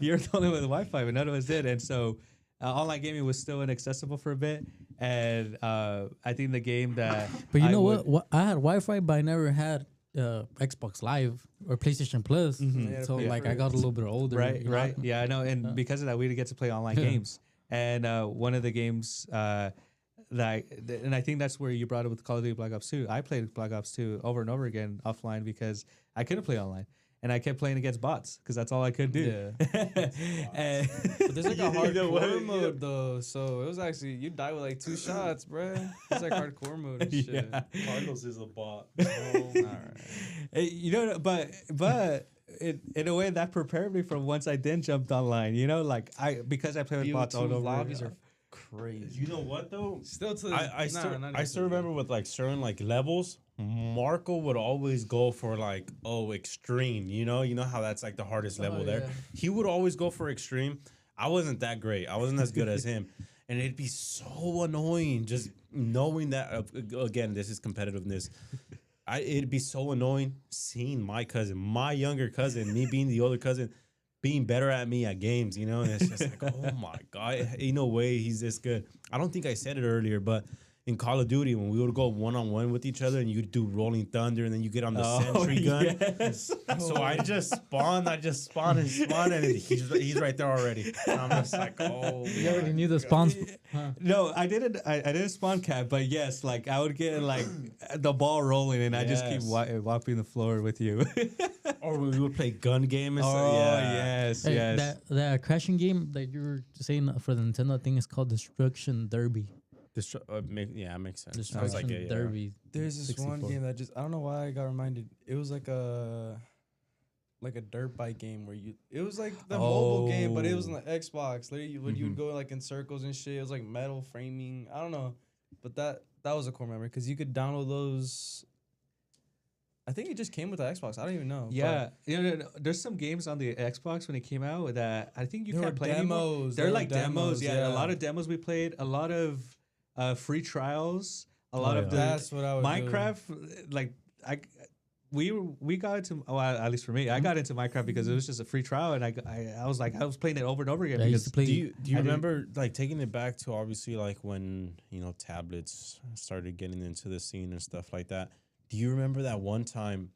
You're the only one with Wi-Fi, but none of us did. And so online gaming was still inaccessible for a bit, and I think the game that. But you I know would- what? I had Wi-Fi, but I never had Xbox Live or PlayStation Plus. Mhm. So Yeah. like I got a little bit older. Right, you know? right. Yeah, I know. And because of that, we didn't get to play online games. And one of the games and I think that's where you brought it with Call of Duty Black Ops 2. I played Black Ops 2 over and over again offline because I couldn't play online. And I kept playing against bots because that's all I could do. And But there's like a You know what? hardcore mode though, so it was actually you die with like 2 shots, bruh. It's like hardcore mode and shit. Yeah. Carlos is a bot. Oh, all right. You know, but in a way that prepared me for once I then jumped online. You know, like because I play with bots all BO2 over. lobbies are crazy. You know what though? Still to I still remember with like certain like levels, Marco would always go for like extreme. You know how that's like the hardest level there. yeah. He would always go for extreme. I wasn't that great. I wasn't as good as him, and it'd be so annoying just knowing that. Again, this is competitiveness. It'd be so annoying seeing my cousin, my younger cousin, me being the older cousin, being better at me at games, you know? And it's just like, oh my God, ain't no way he's this good. I don't think I said it earlier, but in Call of Duty, when we would go one-on-one with each other and you do Rolling Thunder and then you get on the sentry gun. Yes. So I just spawn and he's right there already. And I'm just like, oh. You already knew the spawns. Huh? No, I didn't. I didn't spawn cap, but yes, like I would get like the ball rolling, and I just keep Yes. wiping the floor with you. Or we would play gun game and stuff. Oh Yeah. yes, Hey, yes. that crashing game that you were saying for the Nintendo, I think it's called Destruction Derby. Yeah, makes sense. Sounds Destruction like it, yeah. Derby. There's this 64. one game that just I don't know why I got reminded. It was like a dirt bike game where it was like the mobile game, but it was on the Xbox. Literally, when you would go like in circles and shit, it was like metal framing. I don't know, but that was a cool memory because you could download those. I think it just came with the Xbox. I don't even know. Yeah, there's some games on the Xbox when it came out that I think you There can't were play anymore. demos. They're There were like demos. Yeah, a yeah. lot of demos we played. A lot of free trials. A lot Oh, of yeah. the That's what I would do. Minecraft. Like we got into at least for me, I got into Minecraft because it was just a free trial, and I was playing it over and over again Yeah, I used because to play. Do you I didn't- remember like taking it back to obviously like when tablets started getting into the scene and stuff like that? Do you remember that one time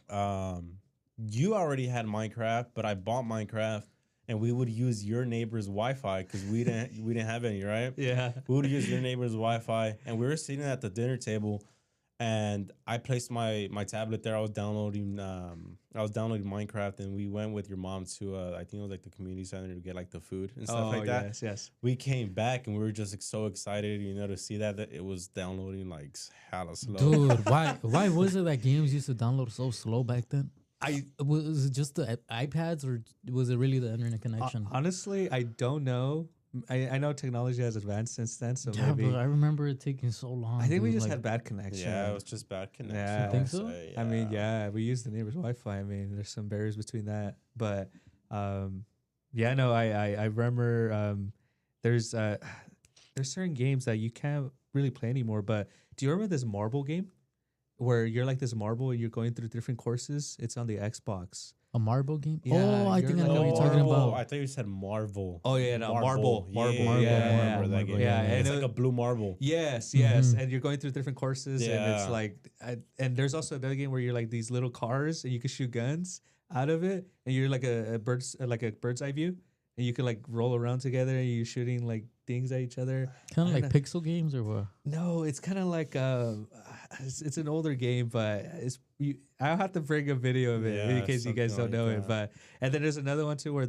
you already had Minecraft, but I bought Minecraft and we would use your neighbor's Wi-Fi because we didn't have any, right? yeah. We would use your neighbor's Wi-Fi, and we were sitting at the dinner table, and I placed my tablet there. I was downloading Minecraft, and we went with your mom to I think it was like the community center to get like the food and stuff like that. Yes. We came back and we were just like, so excited, to see that it was downloading like hella slow. Dude, why was it that games used to download so slow back then? Was it just the iPads or was it really the internet connection? Honestly, I don't know. I know technology has advanced since then, so yeah, maybe. but I remember it taking so long. I think we dude, just like, had bad connection. Yeah, it was just bad connection. Yeah. You think so? I mean, yeah, we use the neighbor's Wi-Fi. I mean, there's some barriers between that, but yeah, no, I remember there's certain games that you can't really play anymore. But do you remember this marble game where you're like this marble and you're going through different courses? It's on the Xbox. A marble game? Yeah, oh, I you're think I like- know what you're talking Marvel. about. I thought you said Marvel. Oh yeah, no, marble. Yeah, Yeah, I remember that Marble, game. yeah, It's and like a blue marble. Yes, Mhm. and you're going through different courses, and Yeah. it's like, and there's also another game where you're like these little cars, and you can shoot guns out of it, and you're like a bird's eye view, and you can like roll around together, and you're shooting like things at each other. Kind of I like don't pixel games or what? No, it's kind of like it's an older game, but I'll have to bring a video of it Yeah, in case you guys don't something know like it. But and then there's another one too where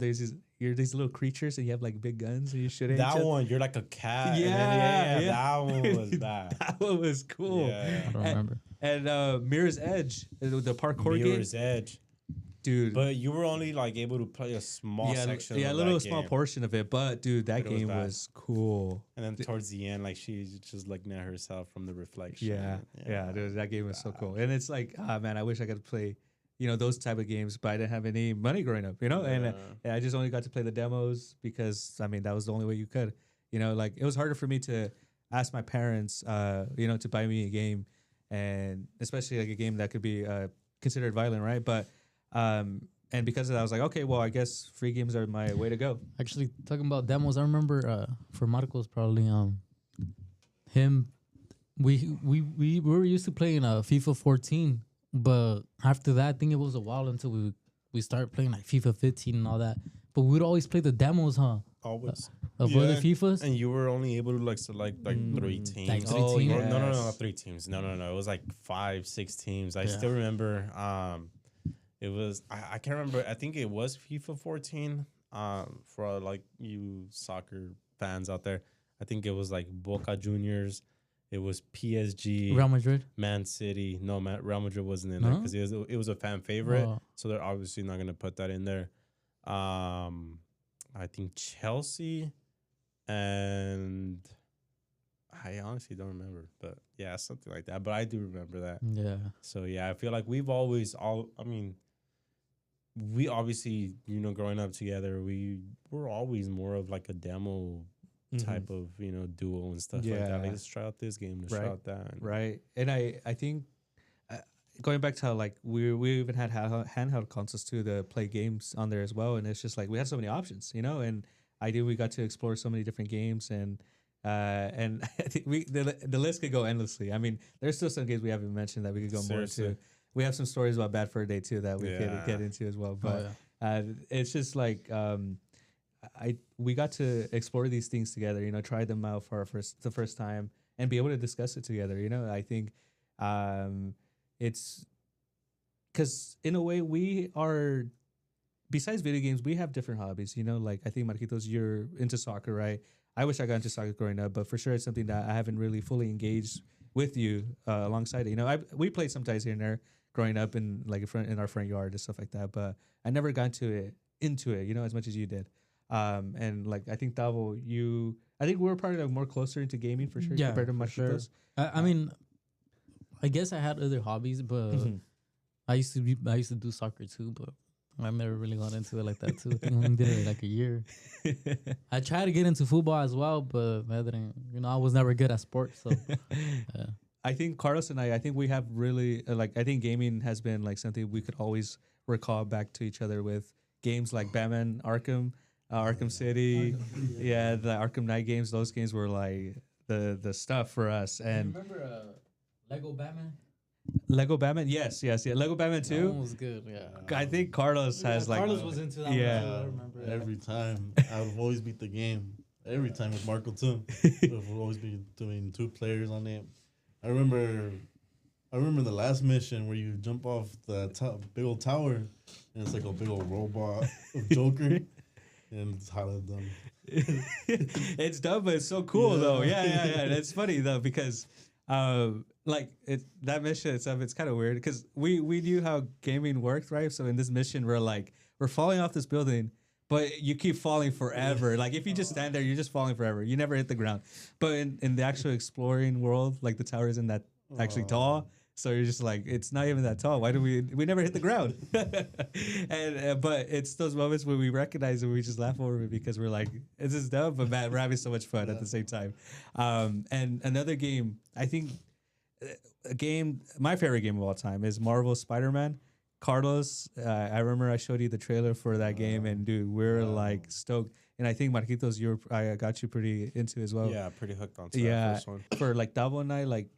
you're these little creatures and you have like big guns and you shoot at each That other. one, you're like a cat. and then, Yeah. that one was bad. That one was cool. Yeah. I don't remember. And Mirror's Edge, the parkour Mirror's game, Edge. dude. But you were only like able to play a small section. yeah, a of little that small game. portion of it. But dude, that But it was game bad. was cool. And then towards the end, like she's just looking at herself from the reflection. Yeah, dude, that game was so cool. And it's like, man, I wish I could play, those type of games, but I didn't have any money growing up, and I just only got to play the demos because, I mean, that was the only way you could, like it was harder for me to ask my parents, to buy me a game, and especially like a game that could be considered violent, right? But and because of that, I was like, okay, well, I guess free games are my way to go. Actually, talking about demos, I remember for Marcos probably him. We were used to playing FIFA 14, but after that, I think it was a while until we started playing like FIFA 15 and all that. But we'd always play the demos, huh? Always. Of other FIFAs. And you were only able to like select like 3 teams. Like 3 Oh, teams. yeah. No, not 3 teams. No. It was like 5, 6 teams. I Yeah. still remember. It was I can't remember. I think it was FIFA 14. For like you soccer fans out there, I think it was like Boca Juniors. It was PSG, Real Madrid. Man City. No, Real Madrid wasn't in there No? because it was a fan favorite. Oh. So they're obviously not gonna put that in there. I think Chelsea, and I honestly don't remember, but yeah, something like that. But I do remember that. Yeah. So yeah, I feel like we obviously, growing up together, we were always more of like a demo type of, duo and stuff like that. Like, Yeah. let's try out this game, let's try out that. And Right. And I think going back to how like we even had handheld consoles too to play games on there as well, and it's just like we had so many options, and we got to explore so many different games, and I think the list could go endlessly. I mean, there's still some games we haven't mentioned that we could go Seriously. more into. We have some stories about Bad Fur Day too that we could get into as well, but it's just like we got to explore these things together, try them out for the first time and be able to discuss it together. I think it's because in a way we are, besides video games, we have different hobbies. Like I think Marquitos, you're into soccer, right? I wish I got into soccer growing up, but for sure it's something that I haven't really fully engaged with you alongside it. We played sometimes here and there growing up in like in our front yard and stuff like that, but I never got into it, as much as you did. And like I think Tavo, I think we were probably like more closer into gaming for sure compared to Marquitos. I mean, I guess I had other hobbies, but I used to do soccer too, but I never really got into it like that too. I think I only did it like a year. I tried to get into football as well, but I didn't. I was never good at sports. So, I think Carlos and I think we have really I think gaming has been like something we could always recall back to each other with games like Batman Arkham, Arkham City, the Arkham Knight games. Those games were like the stuff for us. And remember Lego Batman? Lego Batman, yes, Lego Batman That too. one was good. Yeah. I think Carlos has like Carlos was into that. Yeah. one too, I remember. Every time I would always beat the game. Every time with Marco too. We would always be doing 2 players on it. I remember the last mission where you jump off the big old tower and it's like a big old robot of Joker, and it's highly dumb. It's dumb, but it's so cool though. Yeah. And it's funny though because that mission itself, it's kind of weird because we knew how gaming worked, right? So in this mission, we're falling off this building, but you keep falling forever. Like if you just stand there, you're just falling forever. You never hit the ground. But in the actual exploring world, like the tower isn't that actually tall. So you're just like, it's not even that tall. Why do we never hit the ground? And but it's those moments where we recognize it, we just laugh over it because we're like, this is dumb, but man, we're having so much fun at the same time. And another game, I think my favorite game of all time is Marvel Spider-Man. Carlos, I remember I showed you the trailer for that game, and dude, we're like stoked. And I think Marquitos, I got you pretty into as well. Yeah, pretty hooked on that first one. For like Davo and I, like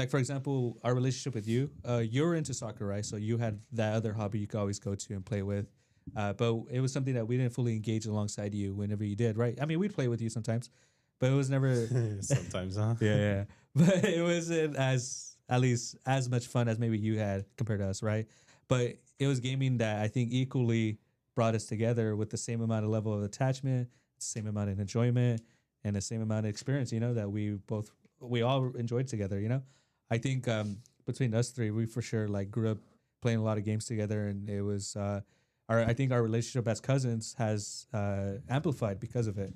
for example, our relationship with you, you were into soccer, right? So you had that other hobby you could always go to and play with. But it was something that we didn't fully engage alongside you whenever you did, right? I mean, we'd play with you sometimes, but it was never Sometimes, huh? yeah. But it wasn't at least as much fun as maybe you had compared to us, right? But it was gaming that I think equally brought us together with the same amount of level of attachment, same amount of enjoyment, and the same amount of experience, that we all enjoyed together, I think between us three, we for sure grew up playing a lot of games together, and it was I think our relationship as cousins has amplified because of it,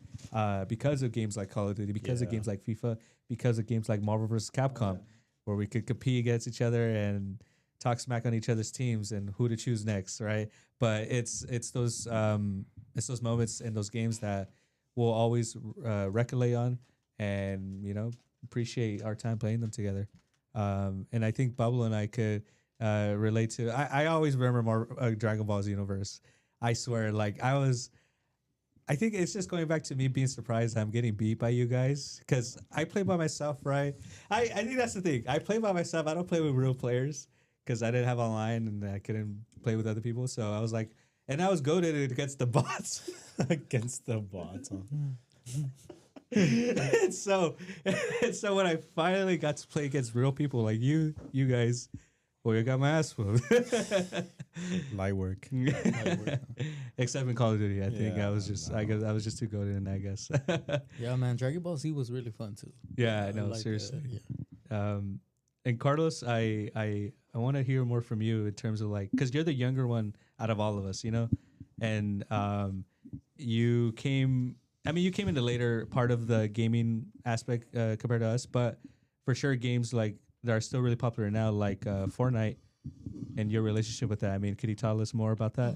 because of games like Call of Duty, because of games like FIFA, because of games like Marvel vs. Capcom, where we could compete against each other and talk smack on each other's teams and who to choose next, right? But it's those moments in those games that we'll always recollect on, and appreciate our time playing them together. And I think Pablo and I could relate to. I always remember more Dragon Ball Xenoverse. I swear, like I think it's just going back to me being surprised I'm getting beat by you guys because I play by myself, right? I think that's the thing. I play by myself. I don't play with real players because I didn't have online and I couldn't play with other people. So I was like, and I was goated against the bots. Against the bots. Huh? and so when I finally got to play against real people like you guys, well, you got my ass whooped. Light work. Except in Call of Duty, I think Yeah, I was just I was just too goated in, I guess. Yeah, man, Dragon Ball Z was really fun too. Yeah, I know, like that, seriously. yeah. And Carlos, I want to hear more from you in terms of like, because you're the younger one out of all of us, you know, and you came. I mean, you came in the later part of the gaming aspect compared to us, but for sure, games like that are still really popular now, like Fortnite, and your relationship with that. I mean, could you tell us more about that?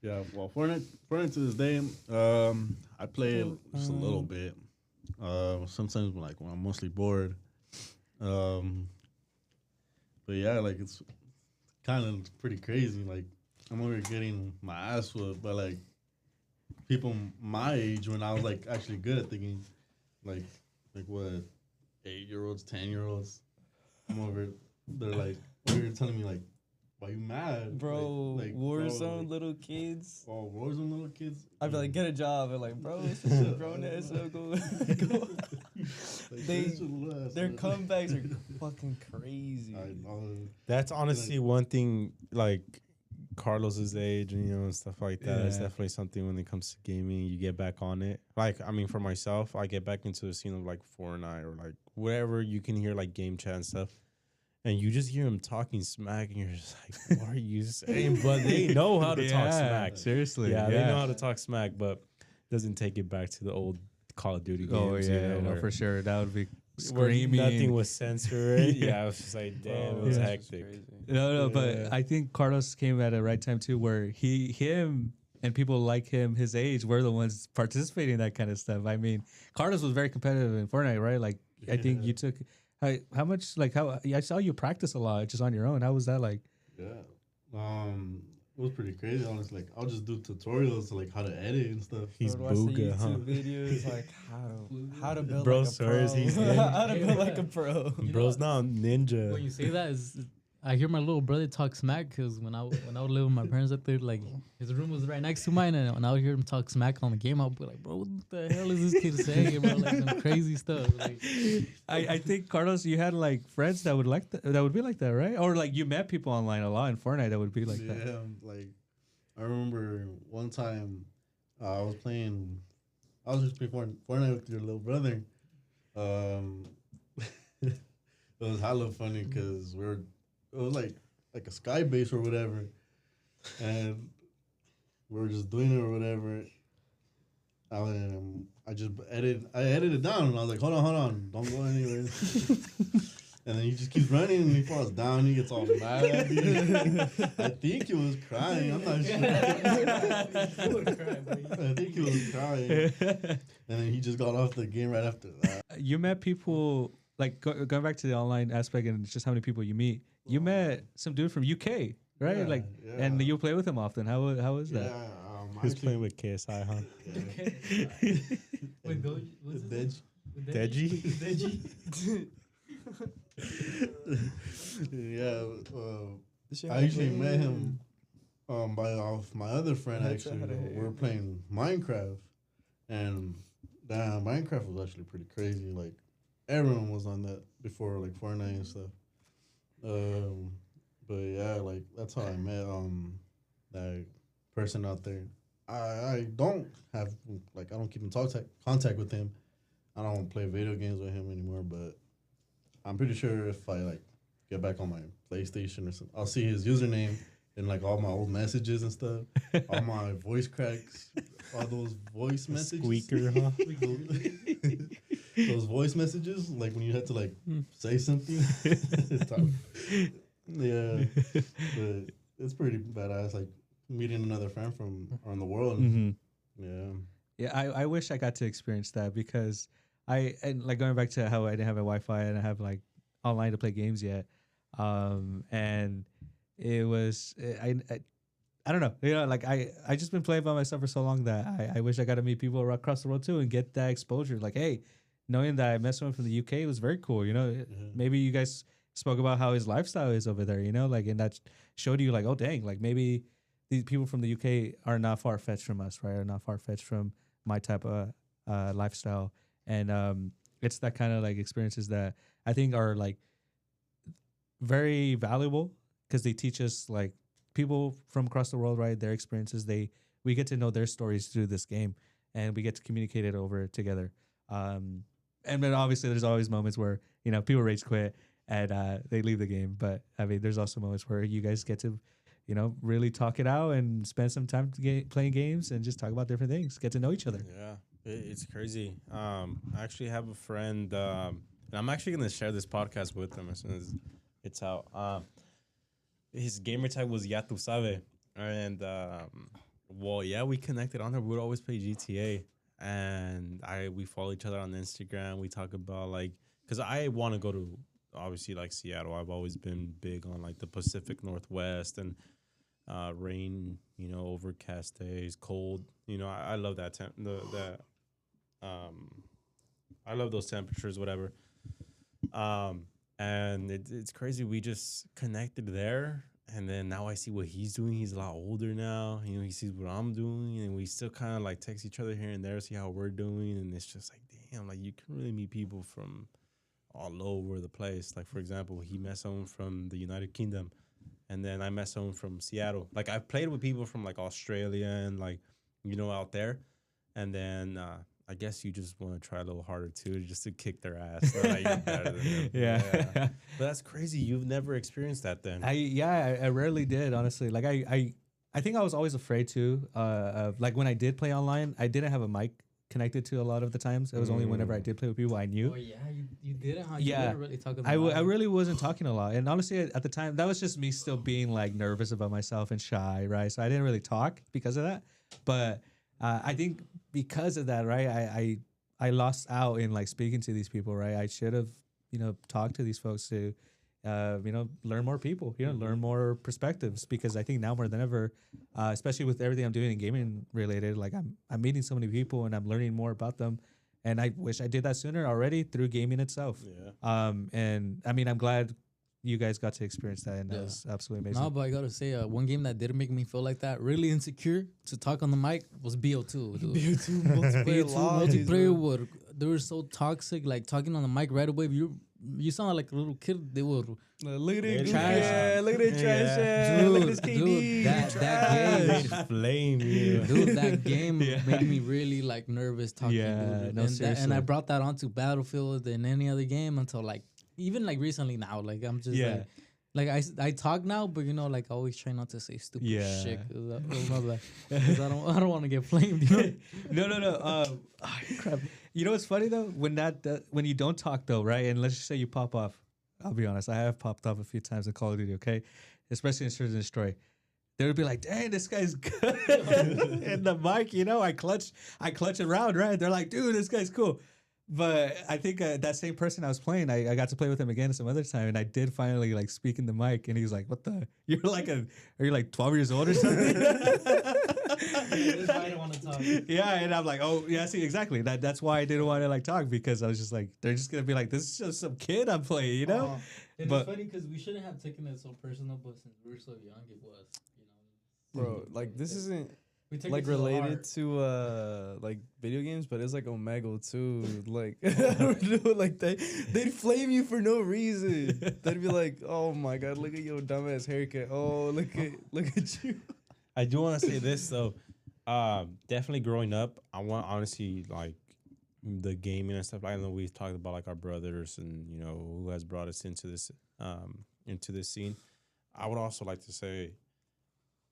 Yeah, well, Fortnite to this day, I play it just a little bit. Sometimes when I'm mostly bored. But yeah, like it's kind of pretty crazy. Like I'm over here getting my ass whooped by like people my age when I was like actually good at the game. Like what, 8-year-olds, 10-year-olds. I'm over. They're like over here telling me like, why you mad, Bro? Like, Warzone, like, little kids. oh, Warzone little kids. I'd be like, get a job, and like, bro, it's just a grown ass. Go. Their comebacks are fucking crazy. I know. That's honestly one thing, like Carlos's age and and stuff like that. It's Yeah. definitely something when it comes to gaming. You get back on it. Like I mean, for myself, I get back into the scene of like Fortnite or like wherever you can hear like game chat and stuff, and you just hear them talking smack, and you're just like, "What are you saying?" But they know how to talk smack. Seriously, Yeah, they know how to talk smack, but doesn't take it back to the old Call of Duty games. Oh yeah, no, where- for sure. That would be where screaming. nothing was censored. Yeah, I was just like, damn, it was Yeah. hectic. No, Yeah. but I think Carlos came at the right time too, where him, and people like him, his age, were the ones participating in that kind of stuff. I mean, Carlos was very competitive in Fortnite, right? Like, I think you took how much, like, how I saw you practice a lot just on your own. How was that like? Yeah. It was pretty crazy, honestly. Like, I'll just do tutorials, like, how to edit and stuff. He's Bro, watch the booga, huh? YouTube videos like how to build Bro like a swears pro. he's how to build like a pro. Bro's now ninja. When you say that, I hear my little brother talk smack because when I would live with my parents up there, like his room was right next to mine, and when I would hear him talk smack on the game, I'd be like, "Bro, what the hell is this kid saying, bro? Like some crazy stuff." Like, I think Carlos, you had like friends that would like that would be like that, right? Or like you met people online a lot in Fortnite that would be like that. Yeah, like, I remember one time I was just playing Fortnite with your little brother. It was hella funny because it was like a sky base or whatever, and we were just doing it or whatever. I edited it down, and I was like, hold on, don't go anywhere. And then he just keeps running, and he falls down. He gets all mad at me. I think he was crying. I'm not sure. I think he was crying. And then he just got off the game right after that. You met people like going back to the online aspect and just how many people you meet. You met some dude from UK, right? Yeah, like, yeah. and you play with him often. How was that? Yeah, He's playing with KSI, huh? wait, Deji. Yeah, I actually met him off my other friend. Actually, we were playing Minecraft, and damn, Minecraft was actually pretty crazy. Like everyone was on that before, like Fortnite and stuff. But yeah, like that's how I met that person out there. I don't have I don't keep in contact with him. I don't play video games with him anymore, but I'm pretty sure if I get back on my PlayStation or something, I'll see his username and like all my old messages and stuff, all my voice cracks, all those voice messages. Squeaker, huh? Those voice messages, like when you had to say something. Yeah, but it's pretty badass. Like meeting another friend from around the world. Mm-hmm. Yeah. Yeah, I wish I got to experience that because and like going back to how I didn't have a Wi-Fi and I have like online to play games yet. And it was I don't know, like I just been playing by myself for so long that I wish I got to meet people across the world too and get that exposure. Like, hey, knowing that I met someone from the UK was very cool. Maybe you guys spoke about how his lifestyle is over there. Like, and that showed you like, oh dang, like maybe these people from the UK are not far fetched from us, right? Are not far fetched from my type of lifestyle. And it's that kind of like experiences that I think are like very valuable because they teach us like people from across the world, right? Their experiences, we get to know their stories through this game, and we get to communicate it over together. And then obviously there's always moments where people rage quit and they leave the game, but I mean there's also moments where you guys get to really talk it out and spend some time playing games and just talk about different things, get to know each other. Yeah, it's crazy. I actually have a friend, and I'm actually gonna share this podcast with him as soon as it's out. His gamer tag was Ya Tu Sabe. And, well, yeah, we connected on there. We would always play GTA. And we follow each other on Instagram. We talk about, like, because I want to go to, obviously, like, Seattle. I've always been big on, like, the Pacific Northwest and rain, overcast days, cold. I love that I love those temperatures, whatever. And it's crazy. We just connected there. And then now I see what he's doing. He's a lot older now. He sees what I'm doing. And we still kind of like text each other here and there, see how we're doing. And it's just like, damn, like you can really meet people from all over the place. Like, for example, he met someone from the United Kingdom. And then I met someone from Seattle. Like, I've played with people from like Australia and like, out there. And then I guess you just want to try a little harder too, just to kick their ass. Like, you're better than them. Yeah. But that's crazy. You've never experienced that then. I rarely did, honestly. Like I think I was always afraid too. Like when I did play online, I didn't have a mic connected to a lot of the times. It was only whenever I did play with people I knew. Oh yeah, you didn't. Huh? Yeah, you weren't really talking. I really wasn't talking a lot, and honestly, at the time, that was just me still being like nervous about myself and shy, right? So I didn't really talk because of that. But I think because of that, right, I lost out in like speaking to these people, right? I should have, talked to these folks to, learn more people, learn more perspectives, because I think now more than ever, especially with everything I'm doing in gaming related, like I'm meeting so many people and I'm learning more about them. And I wish I did that sooner already through gaming itself. Yeah. And I mean, I'm glad you guys got to experience that, and that was absolutely amazing. No, but I gotta say, one game that didn't make me feel like that, really insecure to talk on the mic, was BO2. Dude. BO2 multiplayer they were so toxic. Like talking on the mic right away, you sound like a little kid. They were look at it, trash. Yeah, look at it, trash. Yeah. Dude, look at this KD. dude, that game, Flame you. dude, that game made me really like nervous talking. Yeah, dude. no, seriously. And I brought that onto Battlefield and any other game until like even like recently now. Like I'm just like I talk now, but like I always try not to say stupid shit. Cause I don't want to get flamed. No. Crap. You know what's funny though? When you don't talk though, right? And let's just say you pop off. I'll be honest, I have popped off a few times in Call of Duty. Okay, especially in Search and Destroy. They would be like, "Dang, this guy's good." And the mic, I clutch around, right? They're like, "Dude, this guy's cool." But I think that same person I was playing, I got to play with him again some other time, and I did finally like speak in the mic, and he was like, "What the? Are you like 12 years old or something?" That's why I don't want to talk. Yeah, and I'm like, "Oh, yeah, see, exactly. That's why I didn't want to like talk, because I was just like, they're just gonna be like, this is just some kid I'm playing, And But it's funny because we shouldn't have taken it so personal, but since we were so young, it was, Bro, like this isn't we take like it to the related heart. to like video games, but it's like Omegle too. Like I don't know, like they'd flame you for no reason. They'd be like, "Oh my god, look at your dumbass haircut. Oh, look at you." I do want to say this though. Definitely growing up, I want honestly like the gaming and stuff. I know we've talked about like our brothers and who has brought us into this scene. I would also like to say,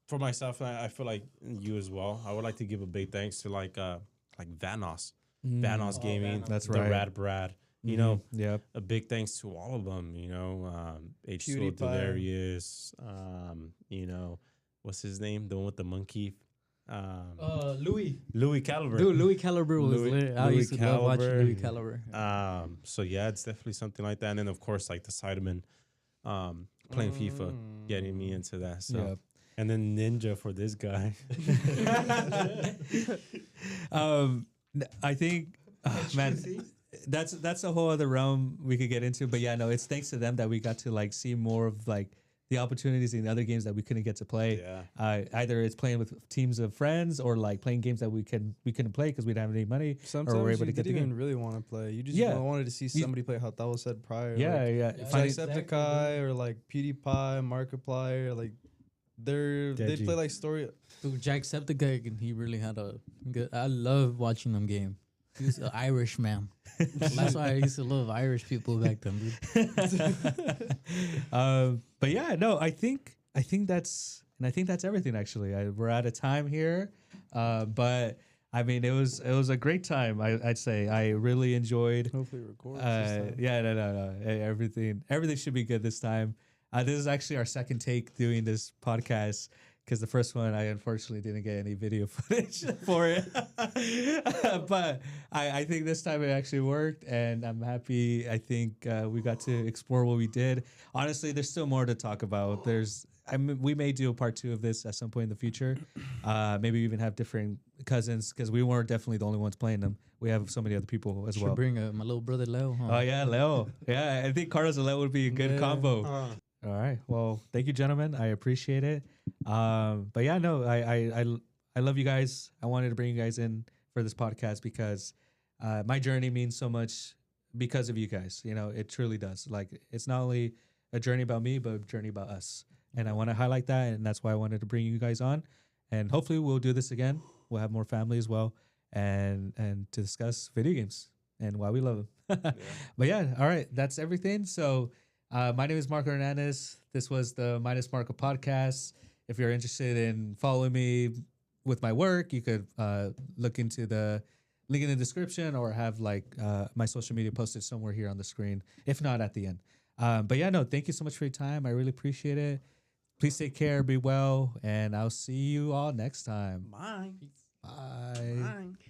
for myself, and I feel like you as well, I would like to give a big thanks to like Vanos Gaming, That's the right. Rad Brad. yeah, A big thanks to all of them. H2O PewDiePie. Delirious. What's his name? The one with the monkey. Louis Caliber. Dude, Louis Caliber was Louis- lit. I Louis used to love watching Caliber. Louis Caliber. So yeah, it's definitely something like that. And then of course like the Sidemen. playing FIFA, getting me into that. So, Yep. and then Ninja for this guy. I think, man, that's a whole other realm we could get into. But yeah, no, it's thanks to them that we got to like see more of like the opportunities in other games that we couldn't get to play. Yeah. Either it's playing with teams of friends or like playing games that we couldn't play because we didn't have any money. Sometimes or we're you able to get didn't the even game. really want to play. You just Yeah. wanted to see somebody play how Tavo said prior. Yeah, like, yeah. Yeah. Funny- Jacksepticeye or like PewDiePie, Markiplier, like they play like story. Dude, Jacksepticeye, he really had a good. I love watching them game. He's an Irish man. That's why I used to love Irish people back then, dude. But yeah, no, I think that's everything. Actually, we're out of time here, but I mean, it was a great time. I'd say I really enjoyed. Hopefully, it records. Yeah, no. Hey, everything should be good this time. This is actually our second take doing this podcast because the first one I unfortunately didn't get any video footage for it. But I think this time it actually worked, and I'm happy. I think we got to explore what we did. Honestly, there's still more to talk about. We may do a part 2 of this at some point in the future. Maybe even have different cousins because we weren't definitely the only ones playing them. We have so many other people as Should well. bring my little brother Leo. Huh? Oh yeah, Leo. Yeah, I think Carlos and Leo would be a good Yeah. combo. All right. Well, thank you, gentlemen. I appreciate it. But yeah, no, I love you guys. I wanted to bring you guys in for this podcast because my journey means so much because of you guys. You know, it truly does. Like, it's not only a journey about me, but a journey about us. And I want to highlight that, and that's why I wanted to bring you guys on. And hopefully, we'll do this again. We'll have more family as well, and to discuss video games and why we love them. But yeah, all right, that's everything. So. My name is Marco Hernandez. This was the Minus Marco podcast. If you're interested in following me with my work, you could look into the link in the description or have like my social media posted somewhere here on the screen, if not at the end. But yeah, no, thank you so much for your time. I really appreciate it. Please take care, be well, and I'll see you all next time. Bye. Bye. Bye.